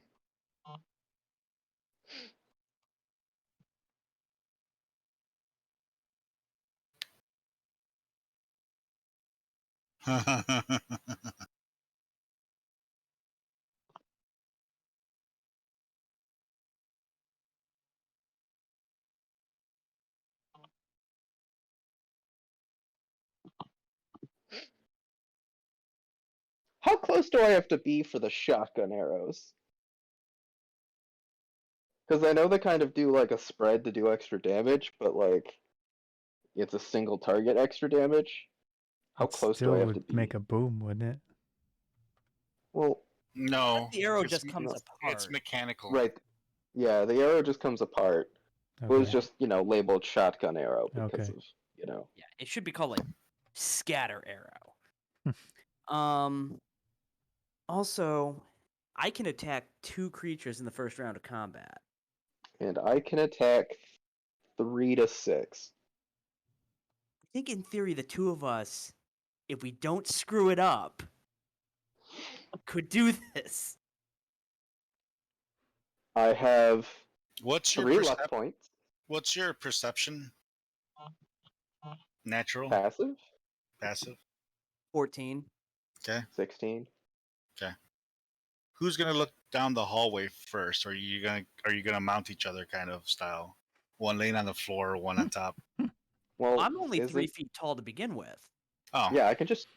how close do I have to be for the shotgun arrows? Because I know they kind of do like a spread to do extra damage, but like it's a single target extra damage. How It close do still I have to would make be? a boom, wouldn't it? Well, No, The arrow it's just comes no. it's apart. mechanical. Right. Yeah, the arrow just comes apart. It was Okay. just, labeled shotgun arrow because Okay. of. Yeah, it should be called like scatter arrow. Also, I can attack 2 creatures in the first round of combat. And I can attack 3 to 6. I think in theory the 2 of us, if we don't screw it up, could do this. I have What's your 3 luck points. What's your perception? Natural, Passive, passive. 14. Okay. 16. Okay. Who's gonna look down the hallway first? Or are you gonna mount each other kind of style? One laying on the floor, one on top. Well, I'm only is 3 it? feet tall to begin with. Oh, Yeah, I can just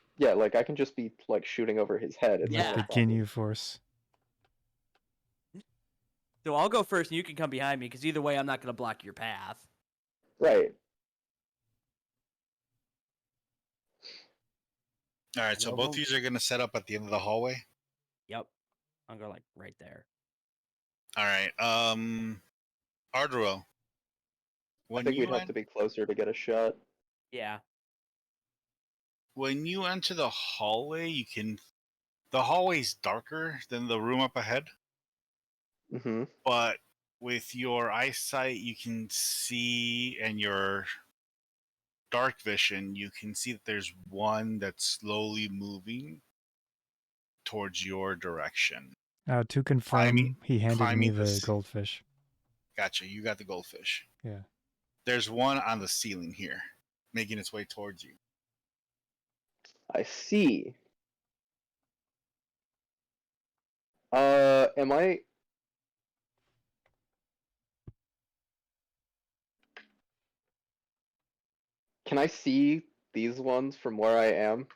be like shooting over his head. It's Use not Yeah. a the problem. Ginyu Force. So I'll go first and you can come behind me because either way I'm not going to block your path. Right. all right. So both of you are gonna set up at the end of the hallway. Yep. I'll go like right there. All right. Ardorel, I when think we'd you have to be closer to get a shot. Yeah. when you enter the hallway, the hallway's darker than the room up ahead, Mm-hmm. but with your eyesight, you can see, and your dark vision, you can see that there's one that's slowly moving towards your direction. To Climbing, confirm, he handed me climbing the this. goldfish. Gotcha. You got the goldfish. Yeah. There's one on the ceiling here, making its way towards you. I see. Am I? Can I see these ones from where I am?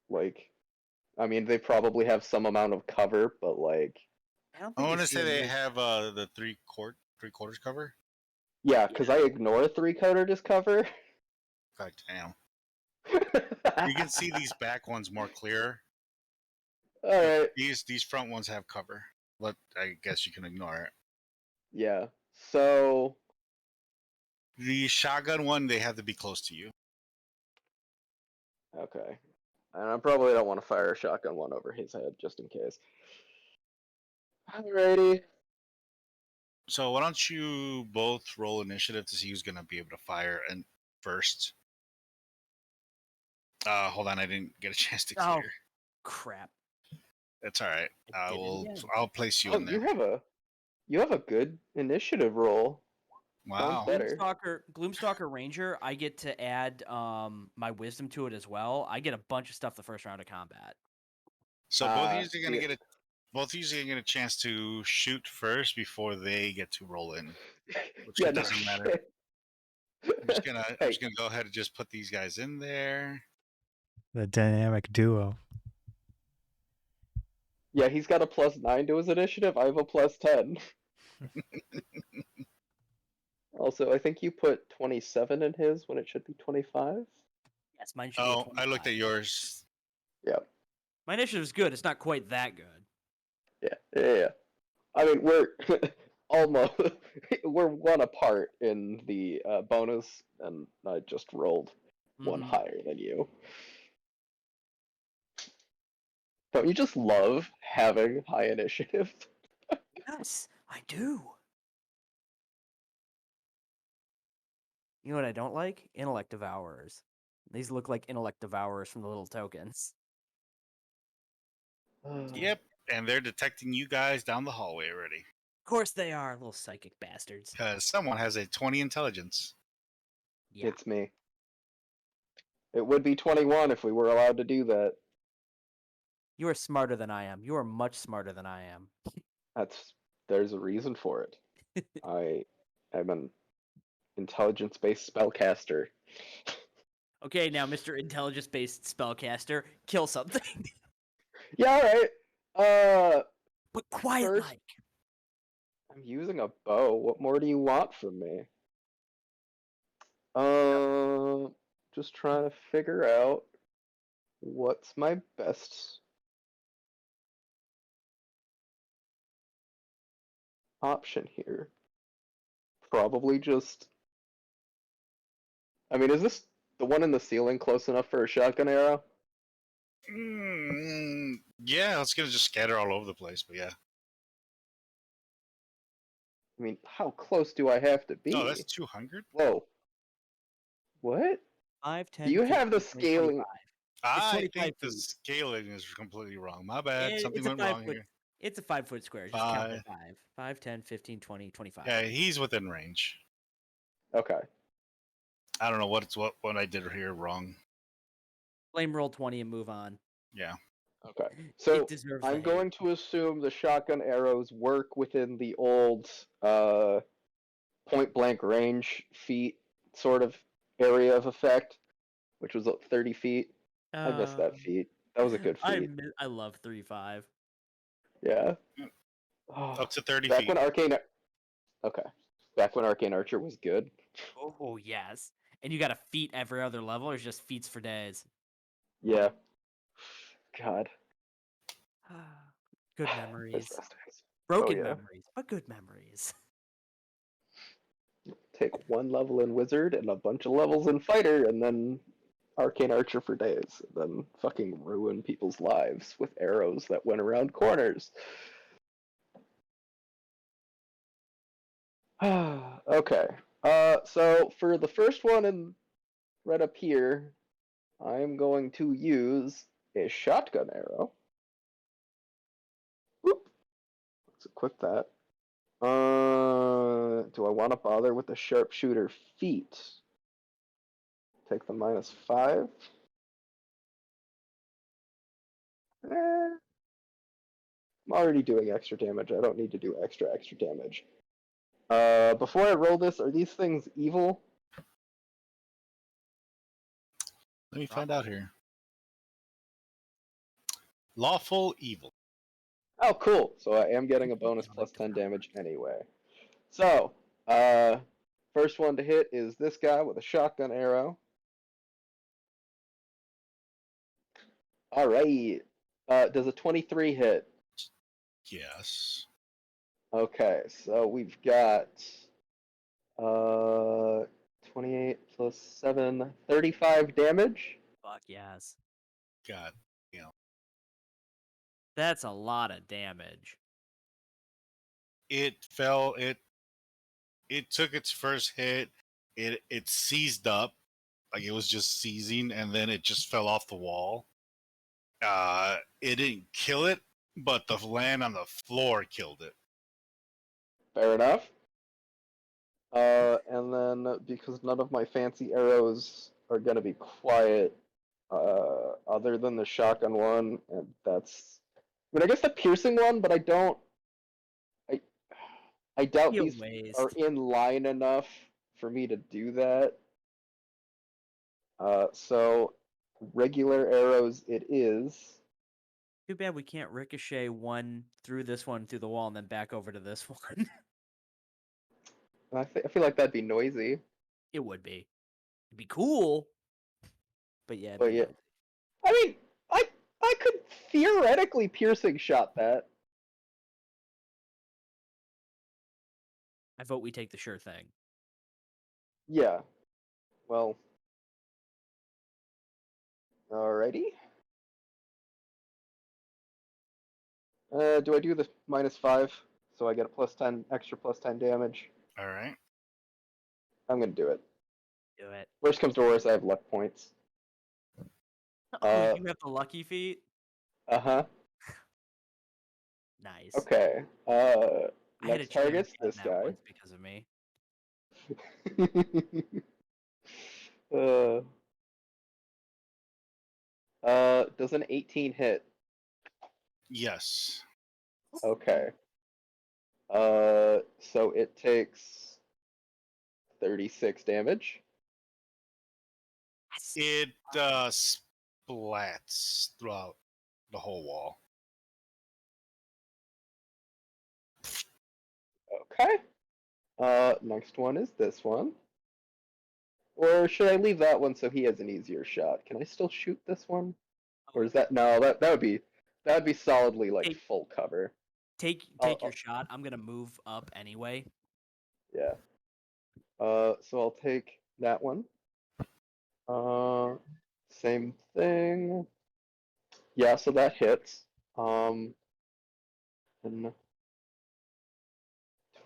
Like, I mean, they probably have some amount of cover, but like, I don't I think want they to see say him they move. have the three quarters cover. yeah, because I ignore 3-coder cover. God damn. You can see these back ones more clear. All right. These front ones have cover, but I guess you can ignore it. Yeah. So, The shotgun one, they have to be close to you. okay. And I probably don't want to fire a shotgun one over his head just in case. Alrighty. So why don't you both roll initiative to see who's gonna be able to fire and first. Hold on, I didn't get a chance to Oh, clear. crap. That's all right. I did it again. I'll place you Oh, in there. you have a good initiative roll. Sounds Wow. better. Gloomstalker Ranger, I get to add my wisdom to it as well. I get a bunch of stuff the first round of combat. So both of you are gonna See, get a chance to shoot first before they get to roll in, which yeah, it no doesn't matter. shit. I'm just gonna Hey, go ahead and just put these guys in there. The dynamic duo. yeah, he's got a +9 to his initiative. I have a +10. Also, I think you put 27 in his when it should be 25. Yes, mine should be a Oh, I 25. looked at yours. Yeah. My initiative's good. It's not quite that good. Yeah. I mean, we're almost we're one apart in the bonus, and I just rolled one Mhm. higher than you. Don't you just love having high initiative? Yes, I do. You know what I don't like? Intellect devourers. These look like intellect devourers from the little tokens. Yep, and they're detecting you guys down the hallway already. Of course they are, little psychic bastards. Because someone has a 20 intelligence. Yeah. It's me. It would be 21 if we were allowed to do that. You are smarter than I am. You are much smarter than I am. There's a reason for it. I am an intelligence-based spellcaster. Okay, now, Mr. Intelligence-based spellcaster, kill something. Yeah, all right. But quiet First- like. I'm using a bow. What more do you want from me? Just trying to figure out what's my best option here. Probably just. I mean, is this the one in the ceiling close enough for a shotgun arrow? Yeah, it's gonna just scatter all over the place, but yeah. I mean, how close do I have to be? Oh, that's 200? Whoa. What? 5, 10, Do you have the 15, 20, scaling? 25. I 25 think the feet. scaling is completely wrong. My bad. Something It's a went 5 wrong foot. here. It's a 5-foot square. Just count the 5. 5. 5, 10, 15, 20, 25. Yeah, he's within range. Okay. I don't know what I did here wrong. Flame roll 20 and move on. Yeah. Okay. So It deserves the I'm hate. going to assume the shotgun arrows work within the old point blank range feet sort of area of effect, which was 30 feet. I missed that feat. That was a good feat. I love 3-5. Yeah. Up to 30 Back feet. when Arcane. Okay. Back when Arcane Archer was good. Oh, yes. And you got a feat every other level, or it's just feats for days? Yeah. God. Good Miss memories. those days. Broken yeah. memories, but good memories. Take one level in Wizard and a bunch of levels in Fighter, and then Arcane Archer for days. And then fucking ruin people's lives with arrows that went around corners. Okay. So for the first one and right up here, I'm going to use a shotgun arrow. Whoop. Let's equip that. Do I want to bother with the sharpshooter feat? Take the -5. I'm already doing extra damage. I don't need to do extra damage. Before I roll this, are these things evil? Let me find out here. Lawful evil. Oh, cool. So I am getting a bonus plus 10 damage anyway. So, first one to hit is this guy with a shotgun arrow. All right. Does a 23 hit? Yes. Okay, so we've got 28 plus 7, 35 damage. Fuck yes. God. That's a lot of damage. It fell. It took its first hit. It seized up, like it was just seizing, and then it just fell off the wall. It didn't kill it, but the land on the floor killed it. Fair enough. And then because none of my fancy arrows are gonna be quiet, other than the shotgun one, and that's. I mean, I guess the piercing one, but I don't. I doubt Be a these waste. are in line enough for me to do that. So regular arrows it is. Too bad we can't ricochet one through this one through the wall and then back over to this one. I feel like that'd be noisy. It would be. It'd be cool. But yeah, it'd But be yeah, noisy. I mean, I I could theoretically piercing shot that. I vote we take the sure thing. Yeah. Well. Alrighty. Do I do the -5 so I get a +10 extra +10 damage? All right. I'm gonna do it. Do it. Worst comes to worst, I have luck points. Oh, you have the lucky feat? Uh-huh. Nice. Okay. I had a Next chance target's getting this that guy. once because of me. Does an 18 hit? Yes. Okay. So it takes 36 damage. It splats throughout the whole wall. Okay. Next one is this one. Or should I leave that one so he has an easier shot? Can I still shoot this one? Or is that no? That would be solidly like Take- full cover. Take I'll- your shot. I'm gonna move up anyway. Yeah. So I'll take that one. Same thing. Yeah, so that hits. And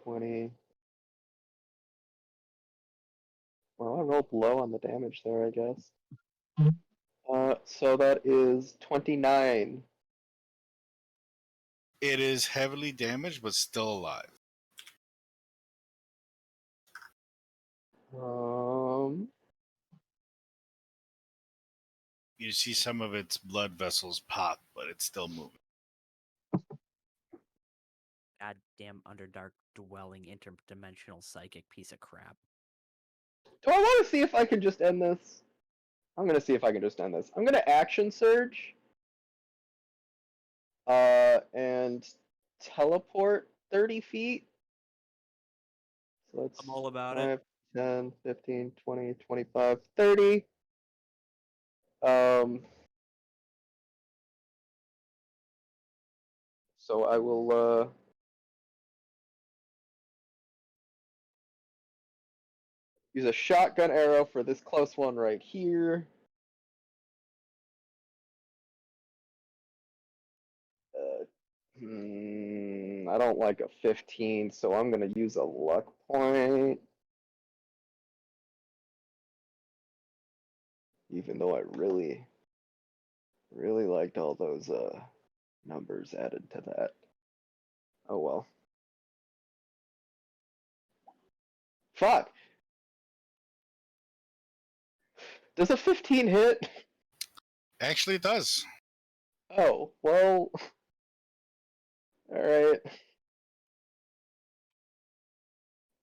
20. Well, I rolled low on the damage there, I guess. So that is 29. It is heavily damaged, but still alive. You see some of its blood vessels pop, but it's still moving. Goddamn Underdark dwelling interdimensional psychic piece of crap. Do I want to see if I can just end this? I'm gonna see if I can just end this. I'm gonna action surge. And teleport 30 feet. So that's I'm all about it. 5, 10, 15, 20, 25, 30. So I will use a shotgun arrow for this close one right here. I don't like a 15, so I'm going to use a luck point. Even though I really, really liked all those numbers added to that. Oh well. Fuck! Does a 15 hit? Actually, it does. Oh, well. Alright.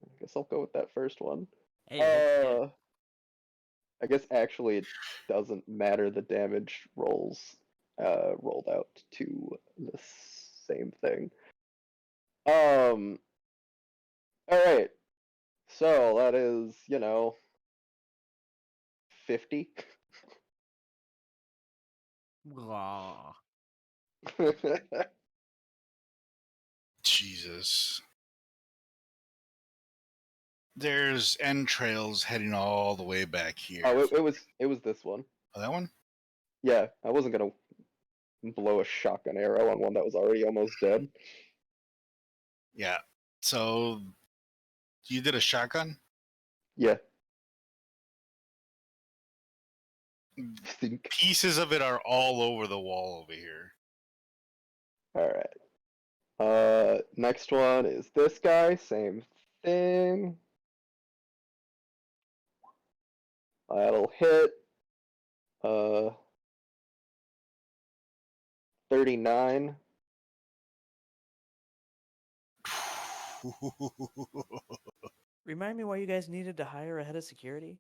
I guess I'll go with that first one. Hey, I guess actually it doesn't matter the damage rolls rolled out to the same thing. Alright. So that is, 50. Aw. Jesus. There's entrails heading all the way back here. Oh, it was this one. Oh, that one? Yeah, I wasn't gonna blow a shotgun arrow on one that was already almost dead. Yeah. So you did a shotgun? Yeah. Pieces of it are all over the wall over here. Alright. Next one is this guy, same thing. That'll hit. 39. Remind me why you guys needed to hire a head of security?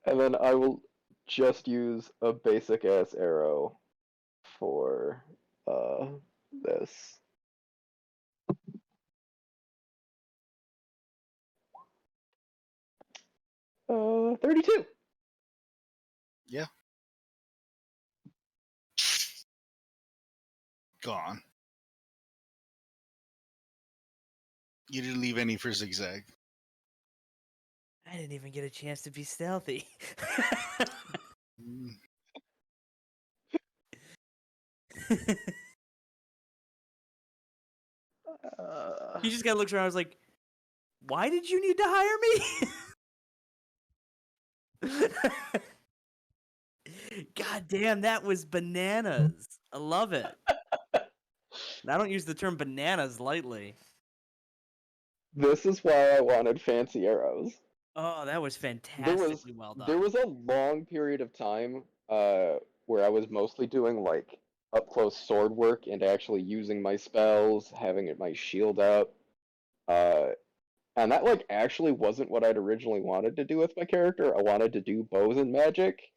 And then I will just use a basic ass arrow for this. 32. gone. You didn't leave any for zigzag. I didn't even get a chance to be stealthy. Mm, He just kind of looks around. I was like, "Why did you need to hire me?" God damn, that was bananas. I love it. And I don't use the term bananas lightly. This is why I wanted fancy arrows. Oh, that was There fantastically well done. was a long period of time where I was mostly doing like up close sword work and actually using my spells, having my shield up. And that like actually wasn't what I'd originally wanted to do with my character. I wanted to do bows and magic,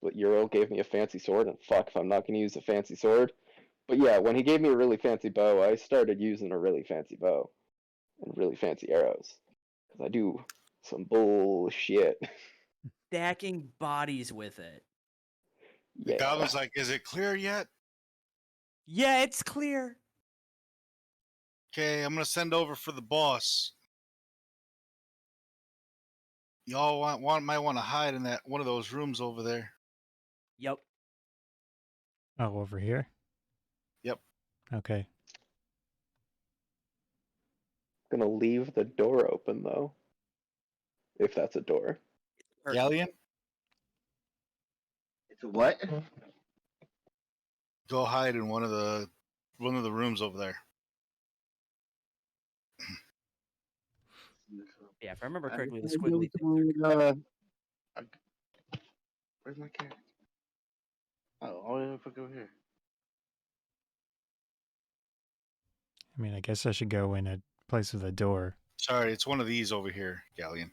but Euro gave me a fancy sword, and fuck if I'm not gonna use a fancy sword. But yeah, when he gave me a really fancy bow, I started using a really fancy bow and really fancy arrows. Because I do some bullshit. Stacking bodies with it. The Yeah. goblin's like, is it clear yet? Yeah, it's clear. Okay, I'm gonna send over for the boss. Y'all might want to hide in that one of those rooms over there. Yep. Oh, over here? Yep. Okay. Gonna leave the door open though. If that's a door. Ghaleon, It's a what? go hide in one of the rooms over there. Yeah, if I remember I correctly, the didn't squiggly go things are to, where's my cat? Oh, all the way fuck over here. I mean, I guess I should go in a place with a door. Sorry, it's one of these over here, Ghaleon.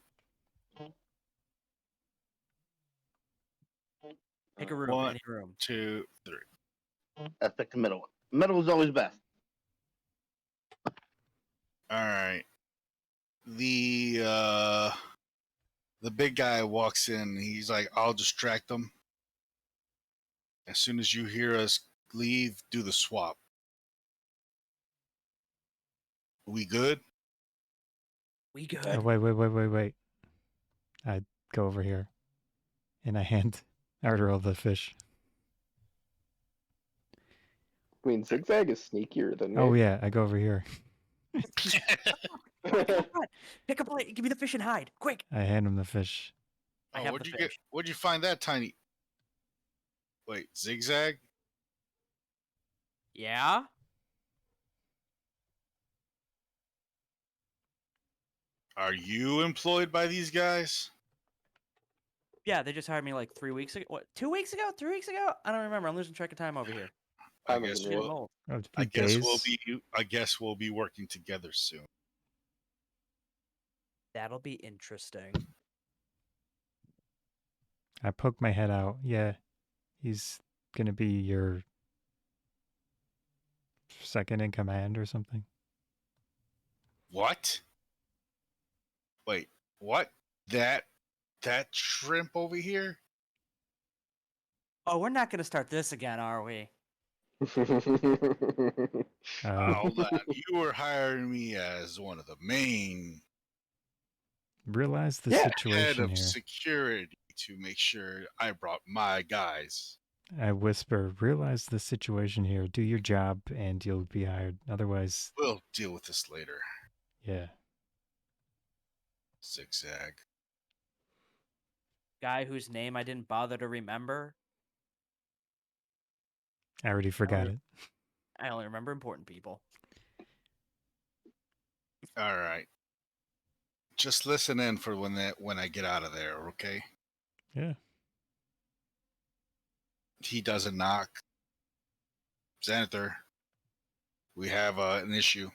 Pick a room, One, any room. 2, 3. I picked the middle one. Middle is always best. All right. The big guy walks in. He's like, "I'll distract them. As soon as you hear us leave, do the swap. We good?" We good. Oh, wait. I go over here and I hand Ardorel the fish. I mean, Zigzag is sneakier than me. Oh, yeah, I go over here. Pick a plate. Give me the fish and hide. Quick. I hand him the fish. I Oh, have where'd the you fish. Where'd you find that tiny? Wait, zigzag? Yeah? Are you employed by these guys? Yeah, they just hired me like 3 weeks ago. What, 2 weeks ago? 3 weeks ago? I don't remember. I'm losing track of time over here. I I'm guess in the Getting mood. old. Oh, it's a I few guess days. we'll be working together soon. That'll be interesting. I poke my head out. Yeah, he's gonna be your second in command or something. What? Wait, what? That shrimp over here? Oh, we're not going to start this again, are we? Hold on. You were hiring me as one of the main Realize the Yeah. head situation of here. security to make sure I brought my guys. I whisper, realize the situation here. Do your job and you'll be hired. Otherwise, We'll deal with this later. yeah. Zigzag. Guy whose name I didn't bother to remember. I already forgot it. I only remember important people. All right. Just listen in for when I get out of there, okay? Yeah. He doesn't knock. Xanathar, we have an issue.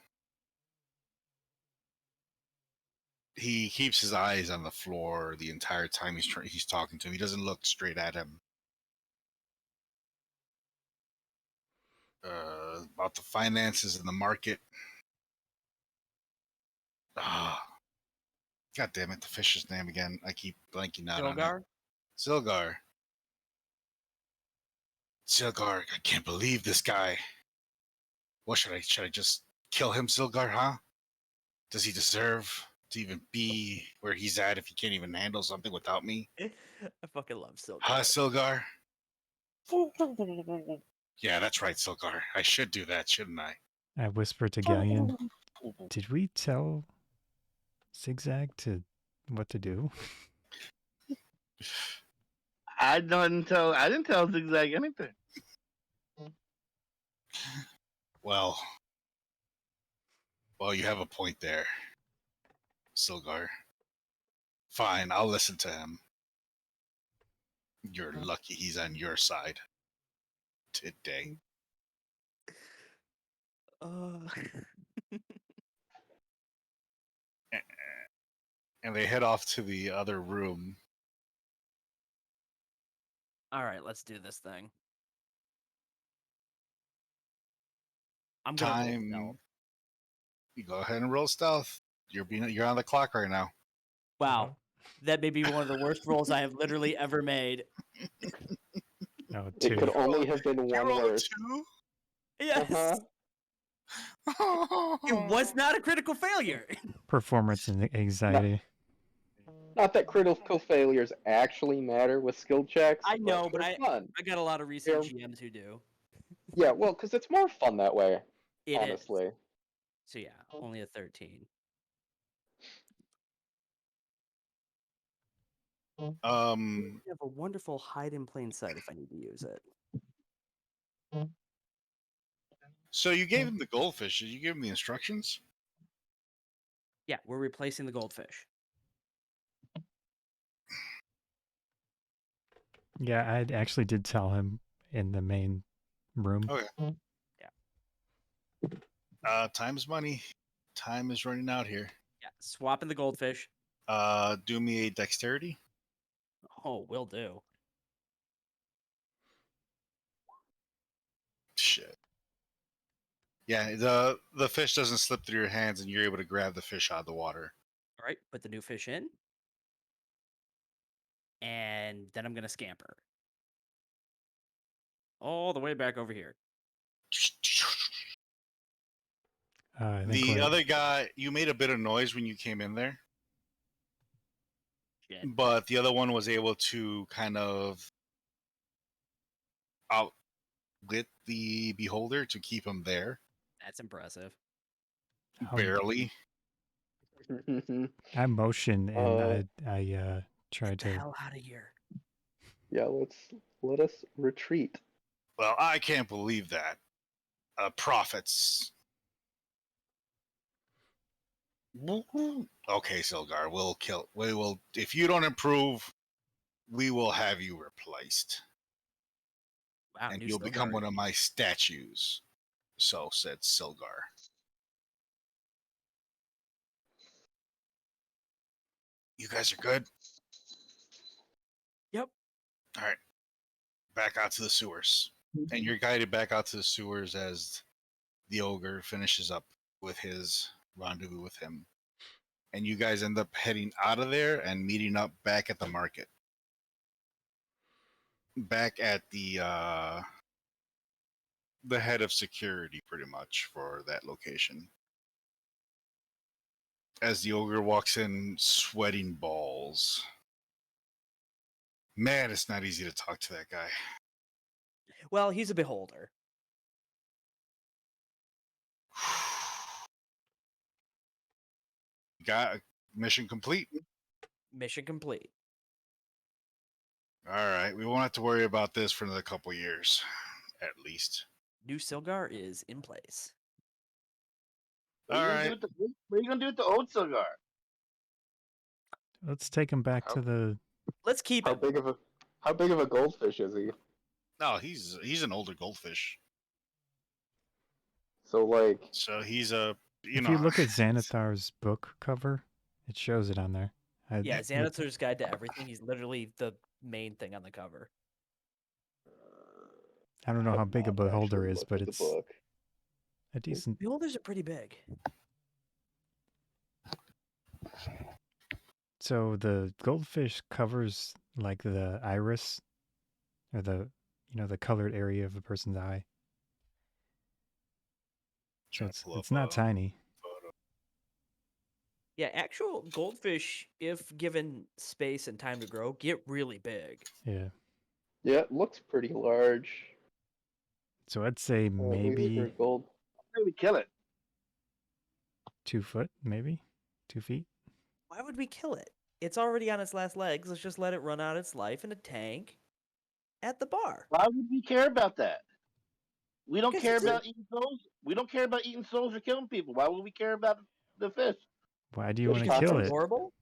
He keeps his eyes on the floor the entire time he's talking to him. He doesn't look straight at him. About the finances and the market. Ah, God damn it! The fish's name again. I keep blanking out on it. Dilgar? Zilgar. Zilgar, I can't believe this guy. What should I just kill him, Silgar, huh? Does he deserve to even be where he's at if he can't even handle something without me? I fucking love Silgar. Huh, Silgar? Yeah, that's right, Silgar. I should do that, shouldn't I? I whisper to Ghaleon, did we tell Zigzag to what to do? I didn't tell Zigzag anything. Well, you have a point there, Silgar. Fine, I'll listen to him. You're lucky he's on your side today. And they head off to the other room. All right, let's do this thing. I'm gonna roll Time. stealth. You go ahead and roll stealth. You're on the clock right now. Wow, that may be one of the worst rolls I have literally ever made. Oh, It could 2. only have been You one rolled a worse. 2? Yes, Uh-huh. it was not a critical failure. Performance and anxiety. Not that critical failures actually matter with skill checks. I know, but they're fun. I got a lot of recent They're- GMs who do. Yeah, well, because it's more fun that way. It is. honestly. So yeah, only a 13. I have a wonderful hide in plain sight if I need to use it. So you gave him the goldfish. Did you give him the instructions? Yeah, we're replacing the goldfish. Yeah, I actually did tell him in the main room. Okay. Time is money. Time is running out here. Yeah, swapping the goldfish. Do me a dexterity. Oh, will do. Shit. Yeah, the fish doesn't slip through your hands, and you're able to grab the fish out of the water. All right, put the new fish in. And then I'm going to scamper. All the way back over here. I think The we're- other guy, you made a bit of noise when you came in there, Shit. but the other one was able to kind of outwit the beholder to keep him there. That's impressive. Barely. I motion and I try Get the to. hell out of here. Yeah, let us retreat. Well, I can't believe that. Prophets. Okay, Silgar, we will, if you don't improve, we will have you replaced. Wow, And new you'll become Silgar. one of my statues. So said Silgar. You guys are good? Yep. All right. Back out to the sewers. And you're guided back out to the sewers as the ogre finishes up with his rendezvous with him. And you guys end up heading out of there and meeting up back at the market. Back at the head of security, pretty much, for that location. As the ogre walks in, sweating balls. Man, it's not easy to talk to that guy. Well, he's a beholder. Got mission complete. Mission complete. All right, we won't have to worry about this for another couple years, at least. New Silgar is in place. What are you gonna do with the old Silgar? Let's take him back to the. Let's keep How it. big of a goldfish is he? No, he's an older goldfish, So like, so he's a If you look at Xanathar's book cover, it shows it on there. Yeah, Xanathar's Guide to Everything. He's literally the main thing on the cover. I don't know how have big a not beholder actually is, looked but at the it's book. a decent. Beholders are pretty big. So the goldfish covers like the iris, or the colored area of a person's eye. So Trying to pull it's up not a tiny. photo. Yeah, actual goldfish, if given space and time to grow, get really big. Yeah. Yeah, it looks pretty large. So I'd say At least for maybe gold. Maybe kill it. 2 foot, maybe 2 feet. Why would we kill it? It's already on its last legs. Let's just let it run out its life in a tank at the bar. Why would we care about that? We don't Because care it's a- about eating souls. We don't care about eating souls or killing people. Why would we care about the fish? Why do you Fish want to Because it's kill tacos? it? adorable.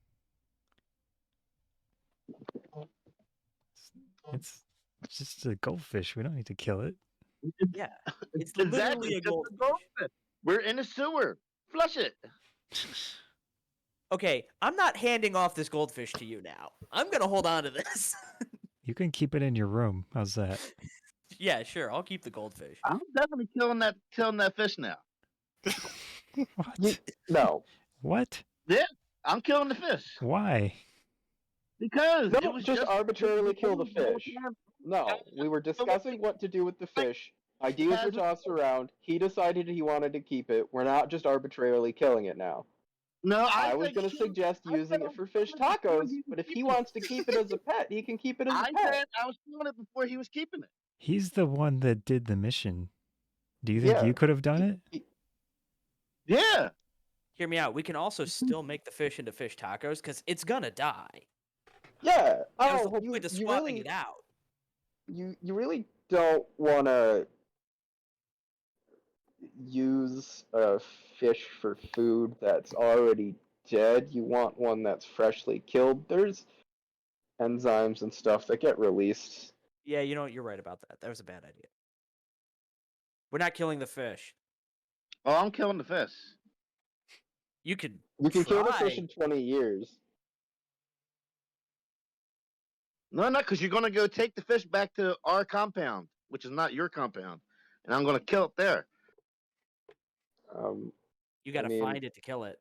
It's just a goldfish. We don't need to kill it. Yeah, it's Exactly. literally a It's just goldfish. goldfish. We're in a sewer. Flush it. Okay, I'm not handing off this goldfish to you now. I'm gonna hold on to this. You can keep it in your room. How's that? Yeah, sure. I'll keep the goldfish. I'm definitely killing that fish now. What? No. What? Yeah, I'm killing the fish Why? because it No, was just arbitrarily kill the whole fish. time. No, we were discussing what to do with the fish. Ideas were tossed around. He decided he wanted to keep it. We're not just arbitrarily killing it now. No, I was going to suggest using it for fish tacos, but if he wants to keep it as a pet, he can keep it as a I pet. said I was killing it before he was keeping it. He's the one that did the mission. Do you think Yeah. you could have done it? Yeah. Hear me out. We can also still make the fish into fish tacos because it's gonna die. Yeah. That was the Oh, whole point of you swapping really, it out. you really don't want to use a fish for food that's already dead. You want one that's freshly killed. There's enzymes and stuff that get released. Yeah, you know what? You're right about that. That was a bad idea. We're not killing the fish. Oh, I'm killing the fish. You could You can kill the fish try. in 20 years. No, not because you're gonna go take the fish back to our compound, which is not your compound, and I'm gonna kill it there. You gotta mean, find it to kill it.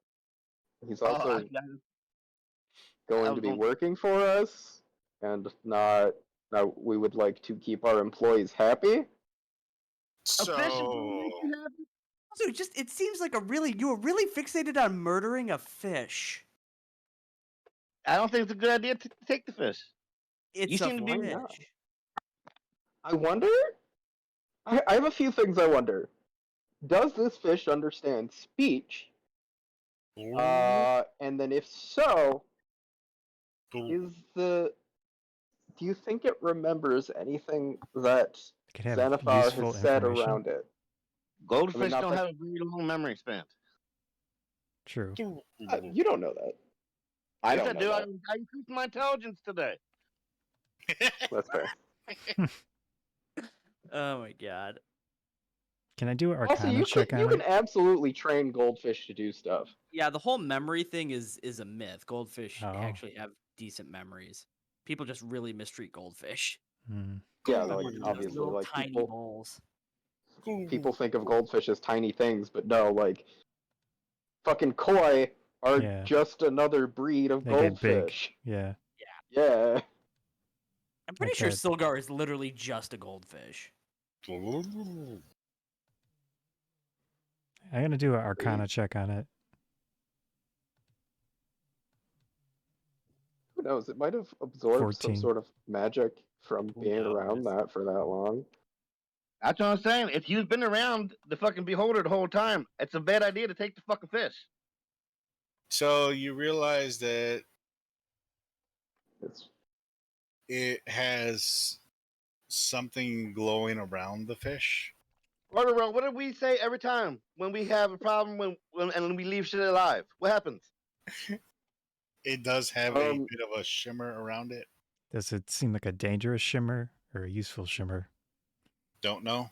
He's Oh, also going was to be gonna- working for us, and not. Now, we would like to keep our employees happy. A fish is gonna make you happy? Also, it seems like you were really fixated on murdering a fish. I don't think it's a good idea to take the fish. It's a seem to be- fish. not? I wonder. I have a few things I wonder. Does this fish understand speech? And then if so, do you think it remembers anything that It could have Xanathar useful has said information. around it? Goldfish not don't that- have a very long memory span. True. You don't know that. I Yes, don't I know do. that. I increased my intelligence today. That's fair. Oh my god. Can I do an Also, Arcana check you on can it? absolutely train goldfish to do stuff. Yeah, the whole memory thing is a myth. Goldfish Oh. actually have decent memories. People just really mistreat goldfish. Hmm. Yeah, Put like them in those obviously, little like tiny people bowls. think of goldfish as tiny things, but no, like fucking koi are Yeah. just another breed of They get big. goldfish. Yeah. Yeah. I'm pretty Like sure that. Silgar is literally just a goldfish. I'm gonna do an Arcana check on it. Who knows? It might have absorbed 14. some sort of magic from Who being around knows? that for that long. That's what I'm saying. If you've been around the fucking beholder the whole time, it's a bad idea to take the fucking fish. So you realize that It's it has something glowing around the fish. Ardorel, what do we say every time when we have a problem and we leave shit alive? What happens? It does have a Um, bit of a shimmer around it. Does it seem like a dangerous shimmer or a useful shimmer? Don't know.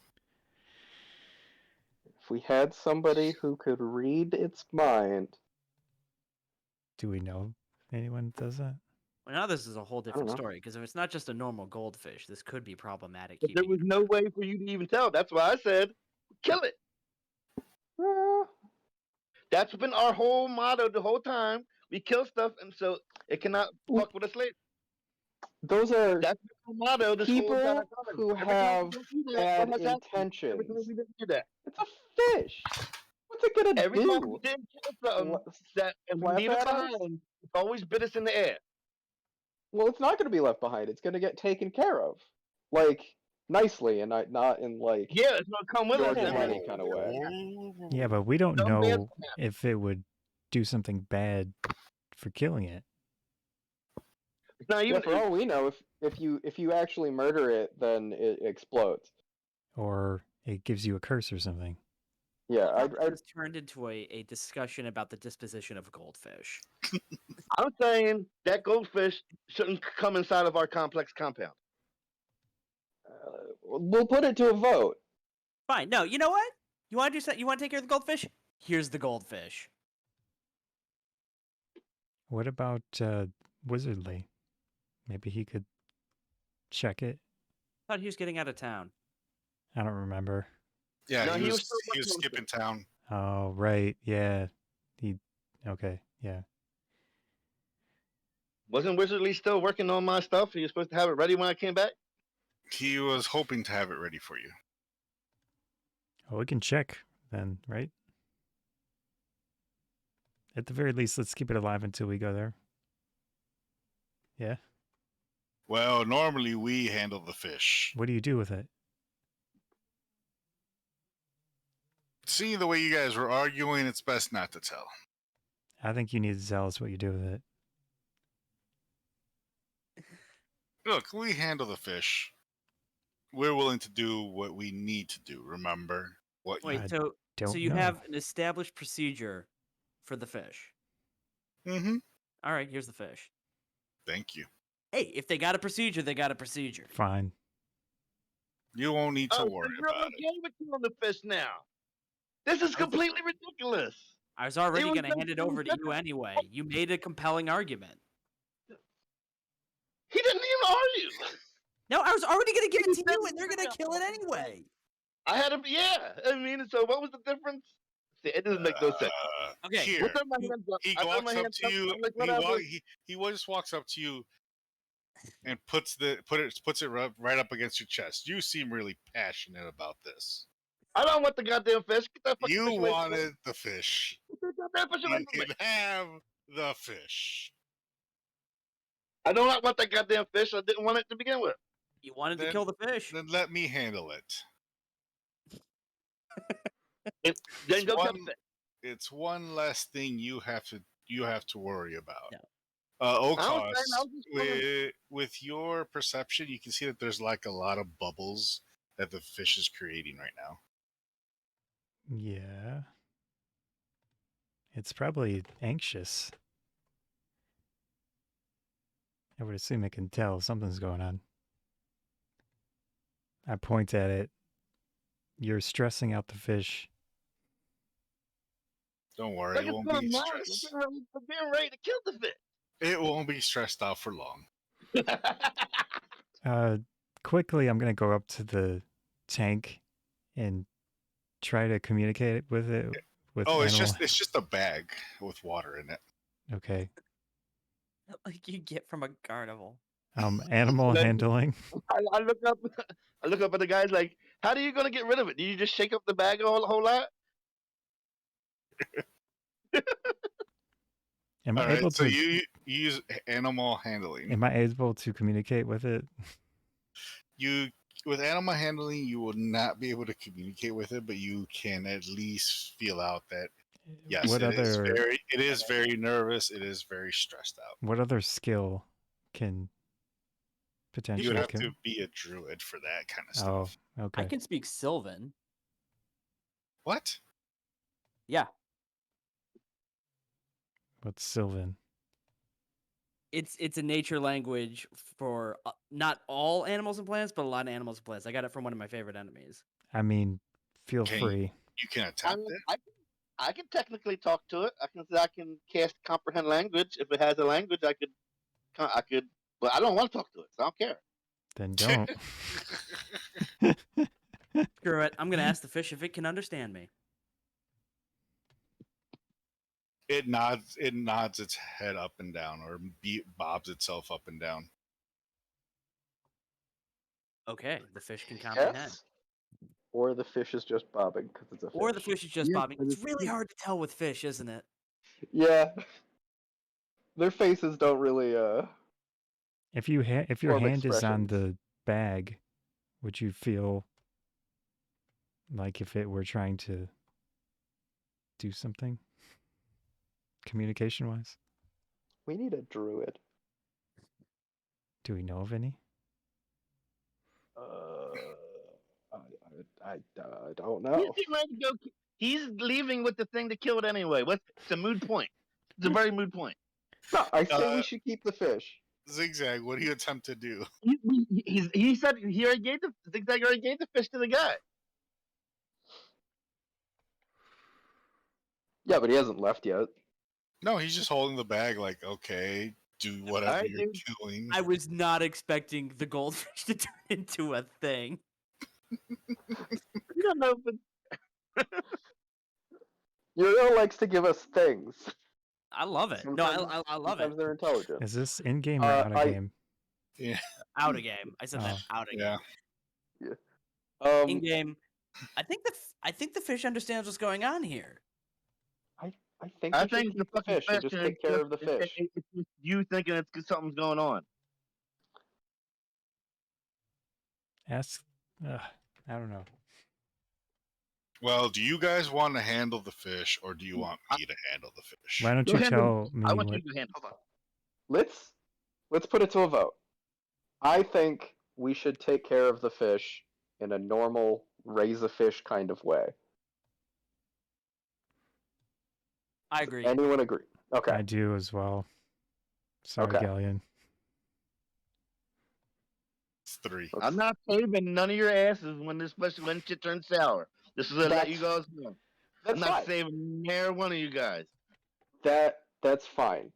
if we had somebody who could read its mind, Do we know anyone that does that? Well, now this is a whole different know. story because if it's not just a normal goldfish, this could be problematic. But there keeping was it no way for you to even tell. That's why I said, kill it. eh, That's been our whole motto the whole time. We kill stuff, and so it cannot fuck with us later. those are That's been our motto this people whole time. who Every time have we don't do that, bad what has happened? Every time intentions. we didn't do that. It's a fish. What's it gonna Every time do? we did kill something that and we Slap leave it at us? behind, it's always bit us in the air. Well, it's not gonna be left behind. It's gonna get taken care of, like nicely, and not in like Yeah, it's gonna come with us. Georgia I mean, Hattie kind of way. Yeah, but we don't Some bad know if it would do something bad for killing it. now Yeah, you for all we know, if you actually murder it, then it explodes. Or it gives you a curse or something. Yeah, How I'd, this has turned into a discussion about the disposition of goldfish. I'm saying that goldfish shouldn't come inside of our complex compound. we'll put it to a vote. Fine. No, you know what? You want to do something? You want to take care of the goldfish? Here's the goldfish. What about Wizardly? Maybe he could check it. Thought he was getting out of town. I don't remember. Yeah, No, he he was was still he was working on skipping town. Oh, right. Yeah. Okay. Yeah. Wasn't Wizardly still working on my stuff? He was supposed to have it ready when I came back. He was hoping to have it ready for you. Oh, we can check then, right? At the very least, let's keep it alive until we go there. Yeah. Well, normally we handle the fish. What do you do with it? Seeing the way you guys were arguing, it's best not to tell. I think you need to tell us what you do with it. Look, we handle the fish. We're willing to do what we need to do. Remember what? Wait, I so don't you know. have an established procedure for the fish. Mm-hmm. All right, here's the fish. Thank you. Hey, if they got a procedure, they got a procedure. Fine. You won't need to Oh, worry you're about it. okay with killing the fish now? This is completely ridiculous. I was already was going to just hand it doing over to you different- anyway. You made a compelling argument. He didn't even argue. No, I was already going to give it to He you, said and they're going to kill it anyway. I had him. Yeah, I mean, so what was the difference? See, it doesn't make no sense. Okay. Here, What's my hands up? he I throw walks my up hands to you. I'm like, He, whatever. he just walks up to you and puts it right up against your chest. You seem really passionate about this. I don't want the goddamn fish. Get that fucking You fish away from me. wanted the fish. Get that goddamn fish away You from me. can have the fish. I do not want that goddamn fish. I didn't want it to begin with. You wanted to Then- kill the fish. Then let me handle it. Then go kill one- the fish. It's one less thing you have to worry about. No. O'Koss, I was just wondering- with your perception, you can see that there's like a lot of bubbles that the fish is creating right now. Yeah. It's probably anxious. I would assume it can tell something's going on. I point at it. You're stressing out the fish. Don't worry, Look, it it's won't gonna be melt. stressed. We're getting ready to kill the fish. It won't be stressed out for long. Quickly, I'm going to go up to the tank and try to communicate with it. With Oh, animal. it's just a bag with water in it. Okay. Like you get from a carnival. Animal Then- handling. I look up. I look up at the guys like, how are you gonna get rid of it? Do you just shake up the bag a whole lot? Am All I right, able so to? you use animal handling. Am I able to communicate with it? With animal handling, you will not be able to communicate with it, but you can at least feel out that yes, What it other is very nervous. It is very stressed out. What other skill can You potentially? would have to be a druid for that kind of Oh, stuff. okay. I can speak Sylvan. What? Yeah, What's Sylvan? it's a nature language for not all animals and plants, but a lot of animals and plants. I got it from one of my favorite enemies. I mean, feel Okay. free. You can I attempt mean, it. I can technically talk to it. I can cast comprehend language. If it has a language, I could, but I don't want to talk to it. So I don't care. Then don't. Screw it. I'm gonna ask the fish if it can understand me. It nods. It nods its head up and down, or bobs itself up and down. Okay, the fish can comprehend. Yes. Or the fish is just bobbing because it's a fish. Or the fish is just Yeah, bobbing. but It's it's- really hard to tell with fish, isn't it? Yeah. Their faces don't really If your form hand is on expressions. the bag, would you feel like if it were trying to do something communication wise? We need a druid. Do we know of any? I don't He's know. getting ready to go. He's leaving with the thing to kill it anyway. It's a moot point. It's a very moot point. No, I say we should keep the fish. Zigzag, what do you attempt to do? He said he already gave the Zigzag already gave the fish to the guy. Yeah, but he hasn't left yet. No, he's just holding the bag like, okay, do whatever Alright, you're dude. doing. I was not expecting the goldfish to turn into a thing. You don't know, but Uriel likes to give us things. I love it. No, Sometimes- I love it. Sometimes they're intelligent. Is this in game or out of game? Yeah. Out of game. I said that out of Yeah. game. Um, In game, I think the fish understands what's going on here. I think I we should think the keep the fucking fish and just take care of the fish. It's just you thinking it's something's going on. Ask. I don't know. Well, do you guys want to handle the fish, or do you want me to handle the fish? Why don't Go you ahead, tell me I want what? you to handle. Hold on. Let's put it to a vote. I think we should take care of the fish in a normal raise a fish kind of way. I agree. Anyone agree? Okay. I do as well. Sorry, Okay. Ghaleon. It's 3. I'm not saving none of your asses especially when shit turns sour. This is to let you guys know. That's I'm not fine. saving near one of you guys. That's fine.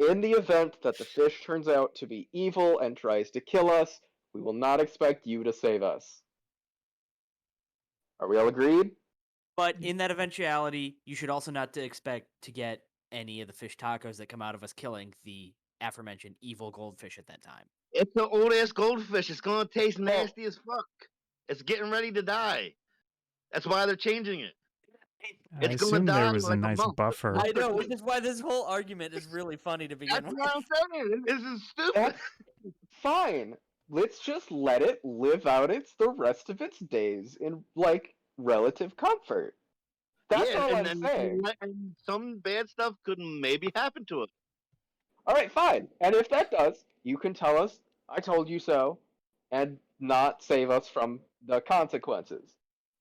In the event that the fish turns out to be evil and tries to kill us, we will not expect you to save us. Are we all agreed? But in that eventuality, you should also not expect to get any of the fish tacos that come out of us killing the aforementioned evil goldfish at that time. It's an old ass goldfish. It's gonna taste nasty as fuck. It's getting ready to die. That's why they're changing it. I It's gonna assume there die was like a nice month. buffer. I know, which is why this whole argument is really funny to begin That's with. what I'm saying. This is stupid. That's fine. Let's just let it live out the rest of its days in relative comfort. That's all I'm saying. And some bad stuff could maybe happen to it. All right, fine. And if that does, you can tell us I told you so, and not save us from the consequences.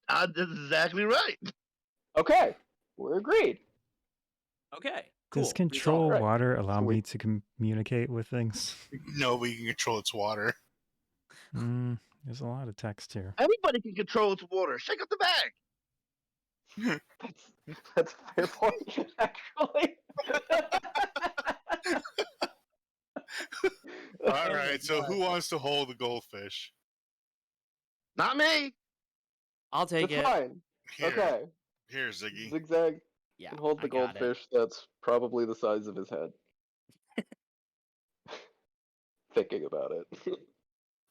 That's exactly right. Okay, we're agreed. Okay, cool. Does control Right. water allow So we- me to communicate with things? No, we can control its water. There's a lot of text here. Everybody can control its water. Shake up the bag. That's a fair point, actually. All right, so who wants to hold the goldfish? Not me. I'll take It's it. fine. Here, Okay. here, Ziggy. Zigzag Yeah, can hold I the got it. goldfish that's probably the size of his head. Thinking about it.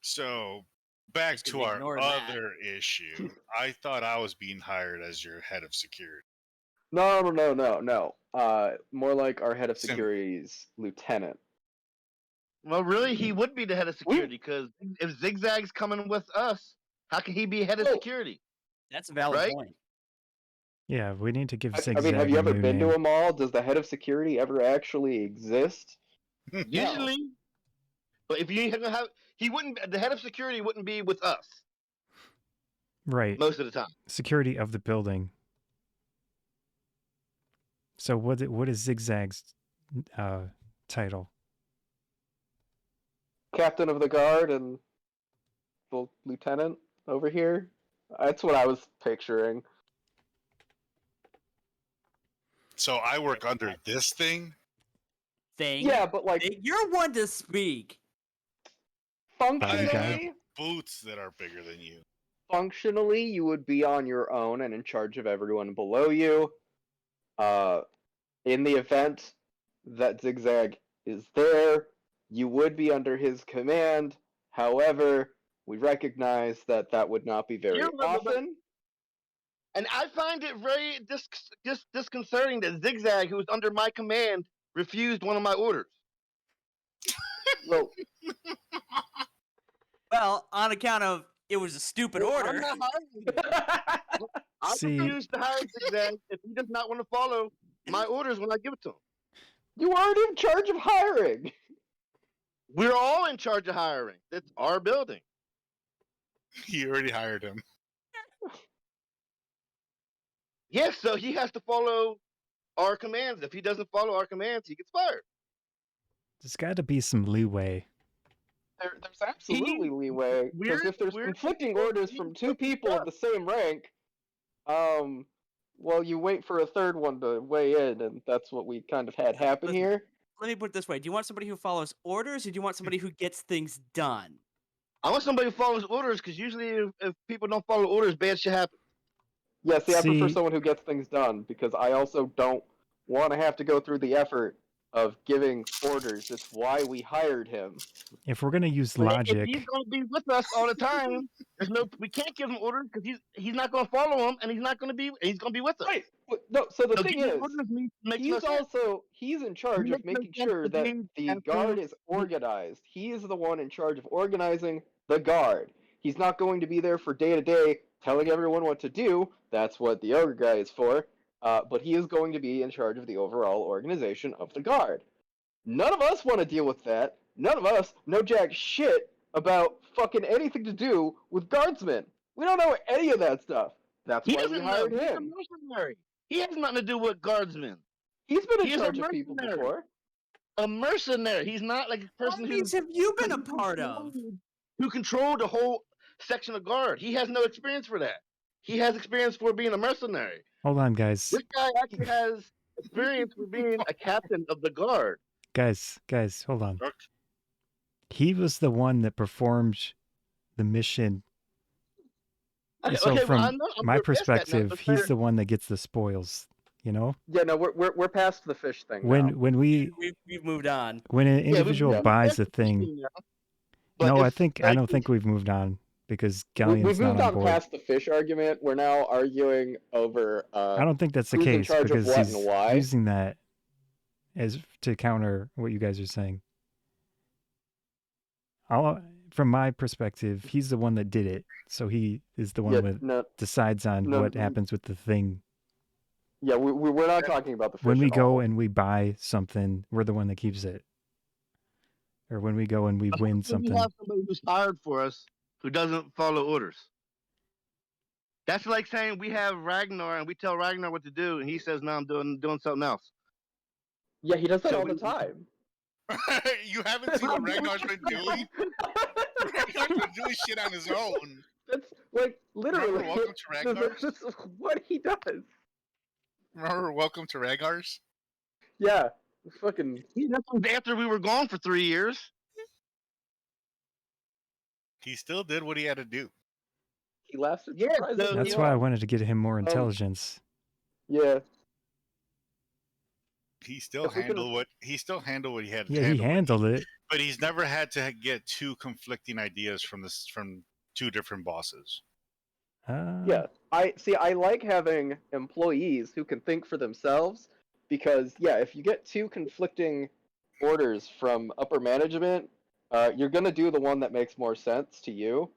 So, back Just to gonna our ignore that. other issue. I thought I was being hired as your head of security. No. More like our head of Sim- security's lieutenant. Well, really, he would be the head of security because if Zigzag's coming with us, how can he be head of Oh. security? That's a valid Right? point. Yeah, we need to give I Zigzag mean, have you a ever new been name. to a mall? Does the head of security ever actually exist? Usually, but if you ain't gonna have, he wouldn't. The head of security wouldn't be with us Right. most of the time. Security of the building. So what is Zigzag's title? Captain of the guard and the lieutenant over here? That's what I was picturing. So I work under this thing. Thing. Yeah, but You're one to speak. I functionally, have boots that are bigger than you. functionally, you would be on your own and in charge of everyone below you. In the event that Zigzag is there, you would be under his command. However, We recognize that that would not be very Yeah, but often. and I find it very disconcerting that Zigzag, who was under my command, refused one of my orders. Well, Well, on account of it was a stupid I'm order. not hiring him. I See, refuse to hire Zigzag if he does not want to follow my orders when I give it to him. you aren't in charge of hiring. We're all in charge of hiring. It's our building. You already hired him. Yes, so he has to follow our commands. If he doesn't follow our commands, he gets fired. there's got to be some leeway. There's absolutely leeway because if there's conflicting orders from two people of the same rank, well, you wait for a third one to weigh in, and that's what we kind of had happen Listen. here. Let me put it this way: do you want somebody who follows orders, or do you want somebody who gets things done? I want somebody who follows orders because usually if people don't follow orders, bad shit happens. Yeah, see, I prefer See- someone who gets things done because I also don't want to have to go through the effort of giving orders. It's why we hired him. If we're gonna use But logic, if he's going to be with us all the time, we can't give him orders because he's not going to follow them and he's going to be with us. Right. No, so the So thing giving is, orders makes no sense. he's in charge of Makes no making sense sure to that me the and guard to- is organized. He is the one in charge of organizing the guard. He's not going to be there for day to day telling everyone what to do. That's what the ogre guy is for. But he is going to be in charge of the overall organization of the guard. None of us want to deal with that. None of us know jack shit about fucking anything to do with guardsmen. We don't know any of that stuff. That's He why we doesn't know. hired He's a him. mercenary. He has nothing to do with guardsmen. He's been in He is a charge of people mercenary. before. A mercenary. He's not like a What person means have you been a part of? who controlled the whole section of guard. He has no experience for that. He has experience for being a mercenary. hold on, guys. This guy actually has experience for being a captain of the guard. Guys, hold on. Okay. He was the one that performed the mission. So Okay, well, from I'm my past that now, perspective, but he's sir, the one that gets the spoils. You know, Yeah, no, we're past the fish thing now. when We've moved on. when an yeah, we've individual moved buys past a the thing, fishing now. But no, I if, think I like, don't think we've moved on because We've Ghaleon's not moved on on board. past the fish argument. We're now arguing over I don't think that's the who's in case charge of because what he's and why. using that as to counter what you guys are saying. From my perspective, he's the one that did it, so he is the one Yeah, that decides on no, what happens with the thing. yeah, we're not talking about the fish. When we at go all. and we buy something, we're the one that keeps it. Or when we go and we win we something. have somebody who's hired for us who doesn't follow orders. That's like saying we have Ragnar and we tell Ragnar what to do, and he says, "No, I'm doing something else." Yeah, he does that So all the we- time. You haven't seen what Ragnar's been doing? Ragnar's been doing shit on his own. That's like literally Remember Welcome to Ragnar's? that's what he does. Remember Welcome to Ragnar's? Yeah, fucking. That was after we were gone for 3 years. He still did what he had to do. He lasted Yeah, surprisingly so- That's long. why I wanted to get him more intelligence. Yeah, He still If we could've- handled what he had to Yeah, he handle. handled it. But he's never had to get two conflicting ideas from two different bosses. yeah. I like having employees who can think for themselves because yeah, if you get two conflicting orders from upper management, you're gonna do the one that makes more sense to you.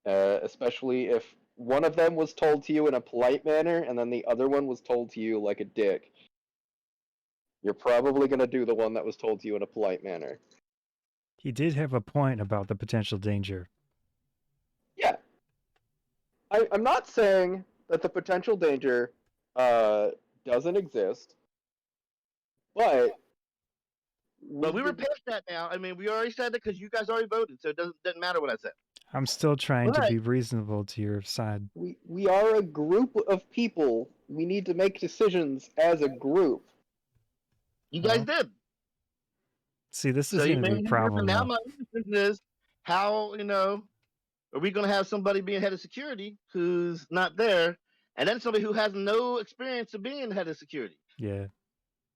Especially if one of them was told to you in a polite manner and then the other one was told to you like a dick. You're probably gonna do the one that was told to you in a polite manner. He did have a point about the potential danger. Yeah. I'm not saying that the potential danger doesn't exist, but But we were past that now. I mean, we already said that because you guys already voted, so it doesn't matter what I said. I'm still trying to Right. be reasonable to your side. we are a group of people. We need to make decisions as a group. You guys Well, did. See, this So is you going to made be a it problem Now now. my decision is how, are we going to have somebody being head of security who's not there, and then somebody who has no experience of being head of security? Yeah.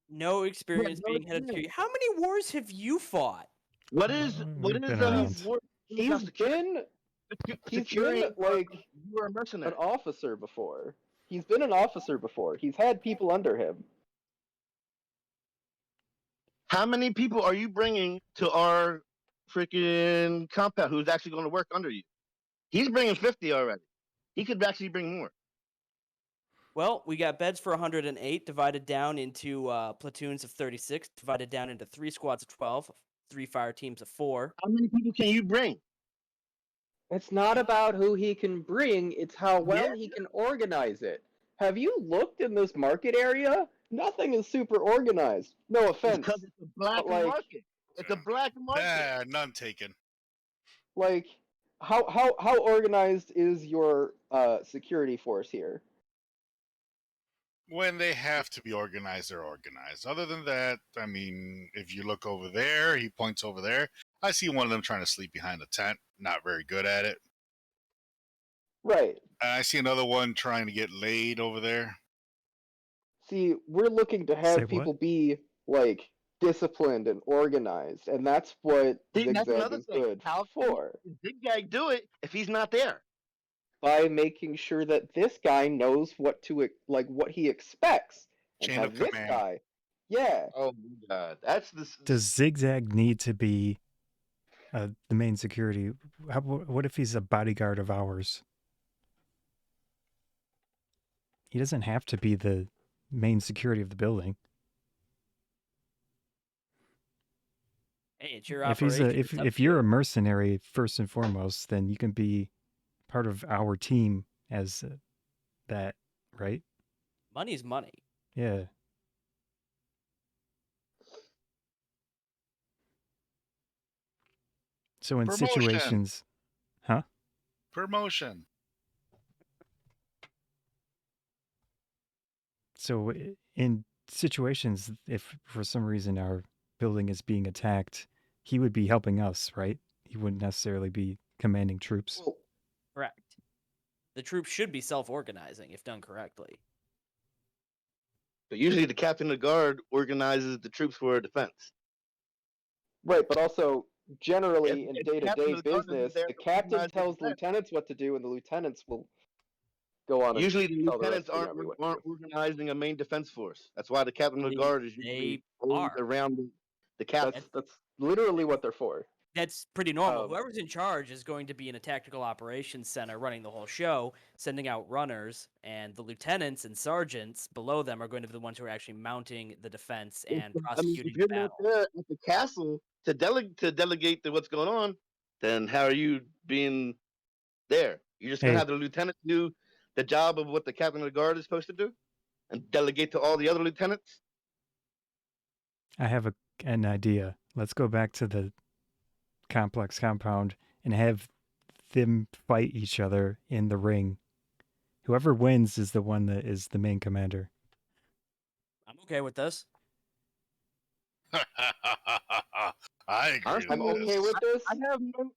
No experience no being head of experience. security. How many wars have you fought? What is We've been around. war? He's not He's securing. been he's Securing. been like You were a mercenary. an officer before. He's been an officer before. He's had people under him. How many people are you bringing to our freaking compound who's actually going to work under you? He's bringing 50 already. He could actually bring more. Well, we got beds for 108 divided down into platoons of 36, divided down into 3 squads of 12, 3 fire teams of 4. How many people can you bring? It's not about who he can bring, it's how well Yeah. he can organize it. Have you looked in this market area? Nothing is super organized. No offense. Because it's a black but, like, market. It's a black market. None taken. Like, how organized is your security force here? When they have to be organized, they're organized. Other than that, I mean, if you look over there, he points over there. I see one of them trying to sleep behind a tent. Not very good at it. Right. And I see another one trying to get laid over there. See, we're looking to Say have what? people be like disciplined and organized, and that's what See, that's Zigzag another is thing. good How for. can Zigzag do it if he's not there? By making sure that this guy knows what to like what he expects, and Chain of have this command. guy, yeah, Oh my god, that's the. Does Zigzag need to be the main security? What if he's a bodyguard of ours? He doesn't have to be the main security of the building. Hey, it's your If he's operation. it's up if to you're you. a mercenary first and foremost, then you can be part of our team as that, right? Money's money. Yeah. So in Promotion. situations, huh? Promotion. So in situations, if for some reason our building is being attacked, he would be helping us, right? He wouldn't necessarily be commanding troops. well, Correct. The troops should be self-organizing if done correctly. But usually the captain of the guard organizes the troops for defense. right. But also, generally in If the captain day-to-day of the guard isn't business, there the to captain organize the tells defense. lieutenants what to do, and the lieutenants will go on and Usually the tell the lieutenants rest of the aren't army what to aren't do. organizing a main defense force. That's why the captain of the guard is usually always are. around the captain. That's literally what they're for. That's pretty normal. Um, Whoever's in charge is going to be in a tactical operations center running the whole show, sending out runners, and the lieutenants and sergeants below them are going to be the ones who are actually mounting the defense and prosecuting if you're the not battle. there at the castle to delegate to what's going on, then how are you being there? You're just gonna Hey. have the lieutenant do the job of what the captain of the guard is supposed to do, and delegate to all the other lieutenants. I have an idea. Let's go back to the complex compound and have them fight each other in the ring. Whoever wins is the one that is the main commander. I'm okay with this. I agree. Honestly, I'm with okay this. with this.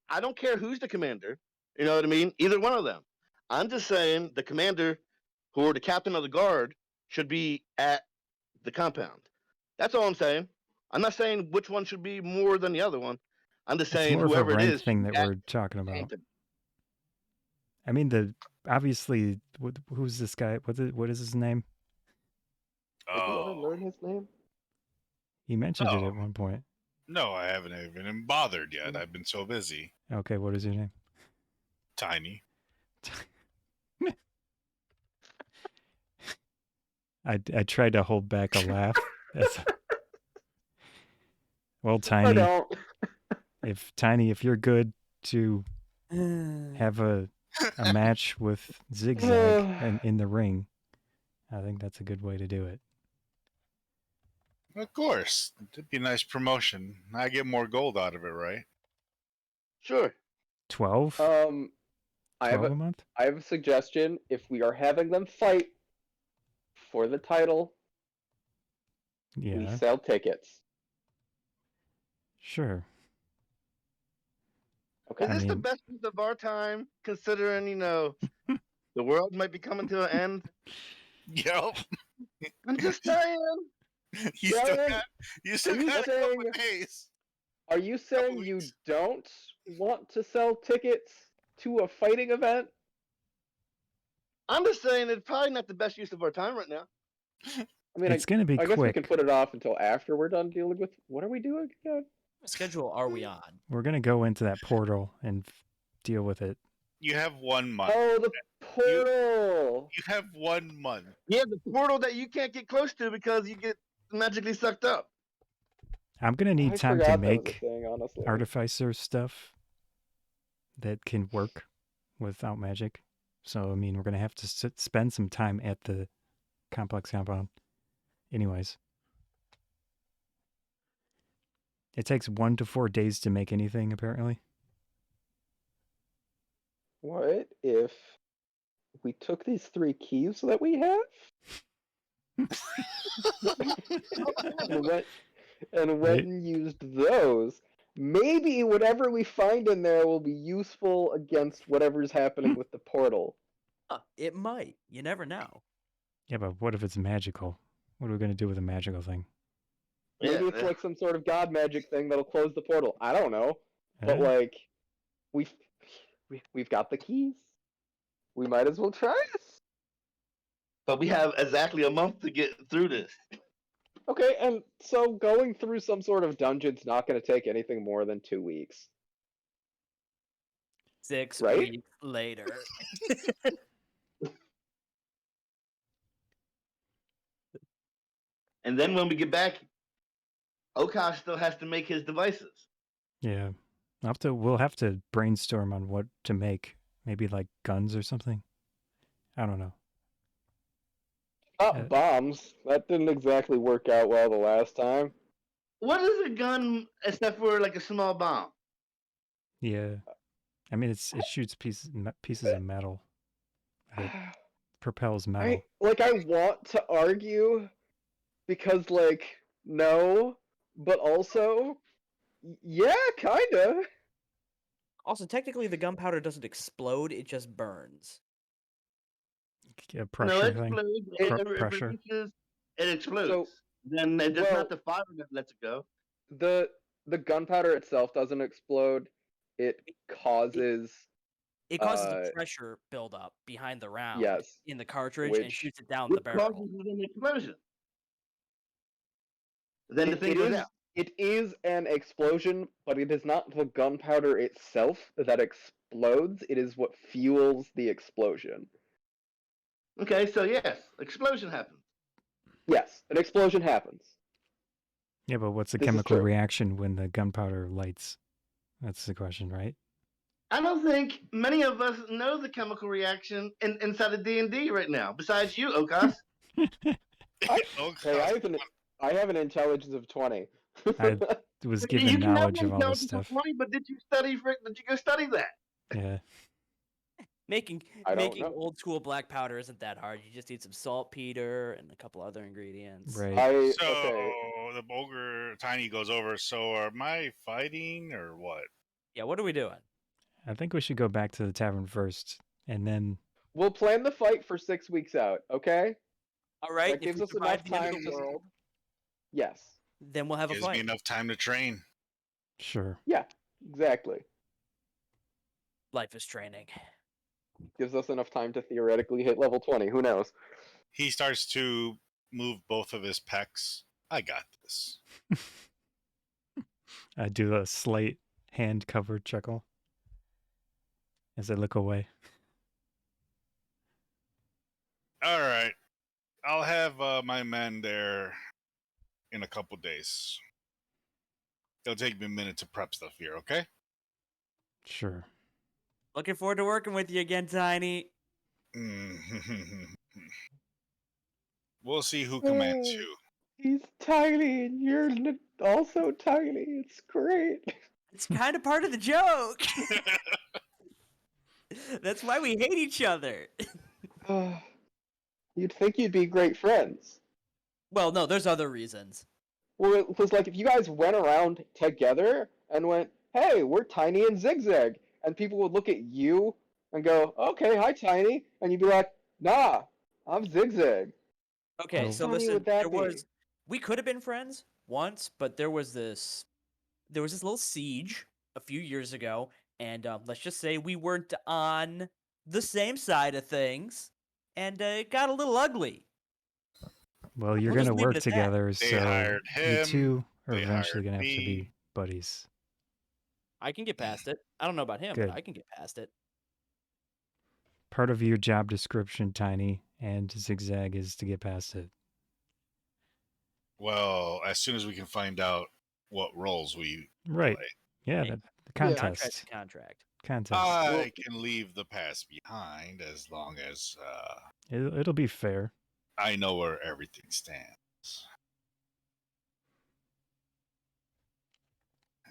I don't care who's the commander. You know what I mean? Either one of them. I'm just saying the commander or the captain of the guard should be at the compound. That's all I'm saying. I'm not saying which one should be more than the other one. I'm just It's saying more of a whoever it rank is thing should that be at we're talking the about. compound. I mean, obviously, who's this guy? What is his name? Did you ever Oh. learn his name? He mentioned it Oh. at one point. No, I haven't even bothered yet. I've been so busy. Okay, what is your name? Tiny. I tried to hold back a laugh. Well, I Tiny, don't. if you're good to have a match with Zigzag and in the ring, I think that's a good way to do it. Of course. It'd be a nice promotion. I get more gold out of it, right? Sure. 12? I have 12 a a month? I have a suggestion. If we are having them fight for the title, we Yeah, sell tickets. sure. Okay. Is I this the mean- best use of our time, considering the world might be coming to an end? Yep. I'm just saying. You still Brian, got, you still are you got a couple saying- days. Are you saying you weeks. don't want to sell tickets to a fighting event? I'm just saying it's probably not the best use of our time right now. I mean, It's going to be I guess we can quick. put it off until after we're done dealing with. What are we doing again? What schedule are we on? We're going to go into that portal and deal with it. You have 1 month. Oh, the portal! You have 1 month. Yeah, the portal that you can't get close to because you get magically sucked up. I'm going to need I time to forgot that was a make thing, honestly. artificer stuff that can work without magic. So, I mean, we're going to have to spend some time at the complex compound. Anyways. It takes 1 to 4 days to make anything, apparently. What if we took these 3 keys that we have and went and used those? Maybe whatever we find in there will be useful against whatever's happening with the portal. It might. You never know. Yeah, but what if it's magical? What are we going to do with a magical thing? Maybe Yeah, it's like some sort of god magic thing that'll close the portal. I don't know. But Eh? like, we've got the keys. We might as well try it. But we have exactly a month to get through this. Okay, and so going through some sort of dungeon's not going to take anything more than 2 weeks. 6 Right? weeks later. And then when we get back, O'Koss still has to make his devices. Yeah. We'll have to brainstorm on what to make. Maybe like guns or something. I don't know. Bombs. That didn't exactly work out well the last time. What is a gun except for like a small bomb? Yeah. I mean, it shoots pieces of metal. It propels metal. I want to argue because, like, no, but also, yeah, kinda. Also, technically, the gunpowder doesn't explode; it just burns. A No, pressure it thing. explodes. It Pressure. releases, it explodes. So, then it's well, not the fire that lets it go. The gunpowder itself doesn't explode. It causes It causes a pressure buildup behind the round yes, in the cartridge and which shoots it down Which the barrel. causes an explosion. Then the thing goes out. it is an explosion, but it is not the gunpowder itself that explodes. It is what fuels the explosion. Okay, so yes, explosion happens. Yes, an explosion happens. Yeah, but what's the This is chemical true. reaction when the gunpowder lights? That's the question, right? I don't think many of us know the chemical reaction inside of D&D right now, besides you, O'Koss. Hey, I have an intelligence of 20. I was You given can have knowledge an of all this intelligence of stuff. 20, but did you go study that? Yeah. Making I don't know. old school black powder isn't that hard. You just need some saltpeter and a couple other ingredients. Right. The ogre Tiny goes over. So, am I fighting or what? Yeah, what are we doing? I think we should go back to the tavern first, and then We'll plan the fight for 6 weeks out, okay? All right, That gives us enough time to. Yes. Then we'll have a Gives me fight. enough time to train. sure. Yeah, exactly. Life is training. Gives us enough time to theoretically hit level 20. Who knows? He starts to move both of his pecs. I got this. I do a slight hand-covered chuckle as I look away. All right. I'll have my men there in a couple days. It'll take me a minute to prep stuff here, okay? Sure. Looking forward to working with you again, Tiny. We'll see who commands who. He's tiny and you're also tiny. It's great. It's kind of part of the joke. That's why we hate each other. You'd think you'd be great friends. Well, no, there's other reasons. Well, it was like if you guys went around together and went, hey, we're Tiny and Zigzag, and people would look at you and go, okay, hi, Tiny, and you'd be like, nah, I'm Zigzag. Okay, How so funny listen, would that be? we could have been friends once, but there was this little siege a few years ago, And let's just say we weren't on the same side of things, and it got a little ugly. Well, you're We'll just gonna leave it work at that. together, They so hired you him, two are they eventually hired gonna have to be me. buddies. I can get past it. I don't know about him, Good. but I can get past it. Part of your job description, Tiny and Zigzag, is to get past it. Well, as soon as we can find out what roles we Right. play, Yeah, Hey, the Contract's contest. a contract. Contest. I can leave the past behind as long as It'll be fair. I know where everything stands.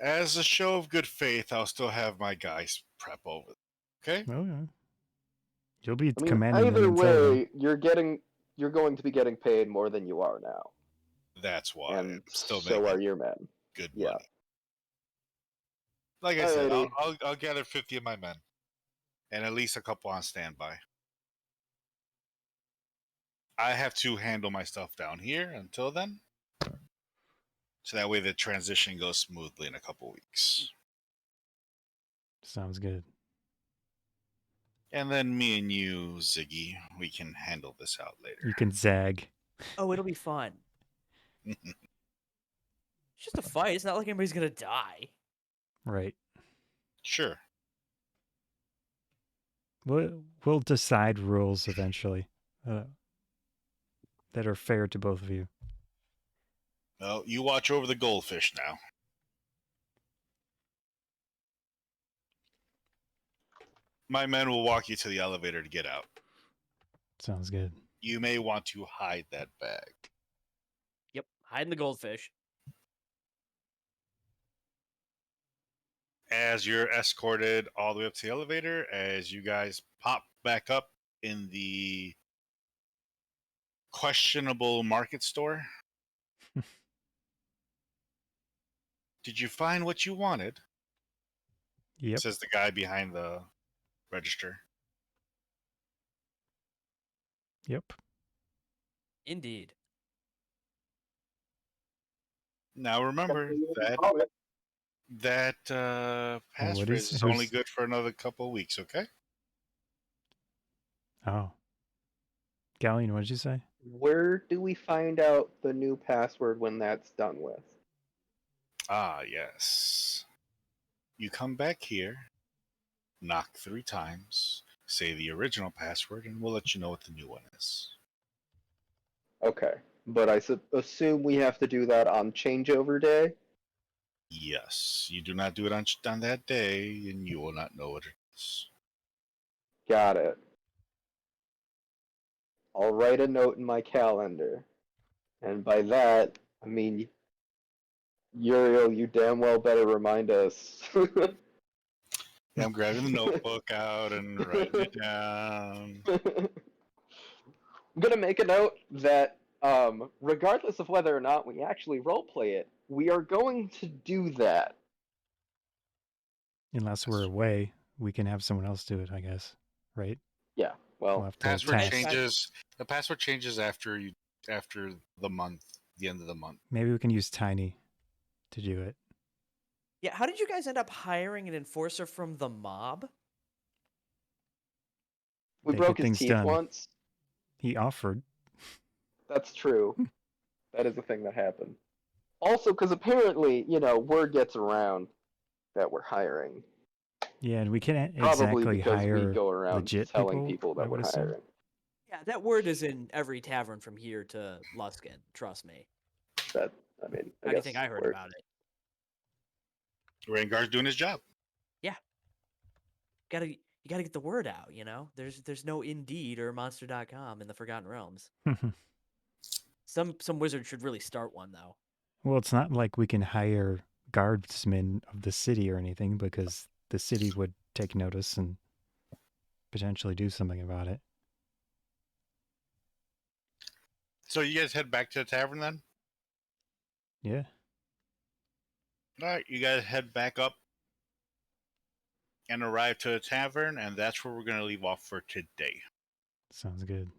As a show of good faith, I'll still have my guys prep over. Okay? Oh yeah. You'll be I mean, commanding them either until then. way, you're going to be getting paid more than you are now, That's why I'm and still so making are your men. good Yeah. money. Like I said, Alrighty. I'll gather 50 of my men, and at least a couple on standby. I have to handle my stuff down here until then, so that way the transition goes smoothly in a couple weeks. Sounds good. And then me and you, Ziggy, we can handle this out later. You can zag. Oh, it'll be fun. It's just a fight. It's not like anybody's gonna die. Right. Sure. We'll decide rules eventually that are fair to both of you. Well, you watch over the goldfish now. My men will walk you to the elevator to get out. Sounds good. You may want to hide that bag. Yep, hiding the goldfish. As you're escorted all the way up to the elevator, as you guys pop back up in the questionable market store. Did you find what you wanted? Yep. Says the guy behind the register. Yep. Indeed. Now remember that what passphrase is- is only who's- good for another couple of weeks, okay? Oh. Ghaleon, what did you say? Where do we find out the new password when that's done with? Ah, yes. You come back here, knock 3 times, say the original password, and we'll let you know what the new one is. Okay, but I assume we have to do that on changeover day? Yes, you do not do it on that day, and you will not know what it is. Got it. I'll write a note in my calendar. And by that, I mean, Uriel, you damn well better remind us. Yeah, I'm grabbing the notebook out and writing it down. I'm gonna make a note that, regardless of whether or not we actually roleplay it, we are going to do that. Unless we're away, we can have someone else do it, I guess. Right? Yeah, We'll well, have to Password task. changes. The password changes after the month, the end of the month. Maybe we can use Tiny to do it. Yeah, how did you guys end up hiring an enforcer from the mob? we They broke get his things teeth done. once. He offered. That's true. That is a thing that happened. Also, because apparently, word gets around that we're hiring. Yeah, and we can't Probably exactly because hire we go around legit telling people, that I would we're assume. hiring. Yeah, that word is in every tavern from here to Luskin. Trust me. That, I mean, How do you think I heard we're- about it? Rangar's doing his job. You gotta get the word out. There's no Indeed or Monster.com in the Forgotten Realms. Some wizard should really start one though. Well, it's not like we can hire guardsmen of the city or anything because the city would take notice and potentially do something about it. So you guys head back to the tavern then? Yeah. All right, you guys head back up and arrive to the tavern, and that's where we're going to leave off for today. Sounds good.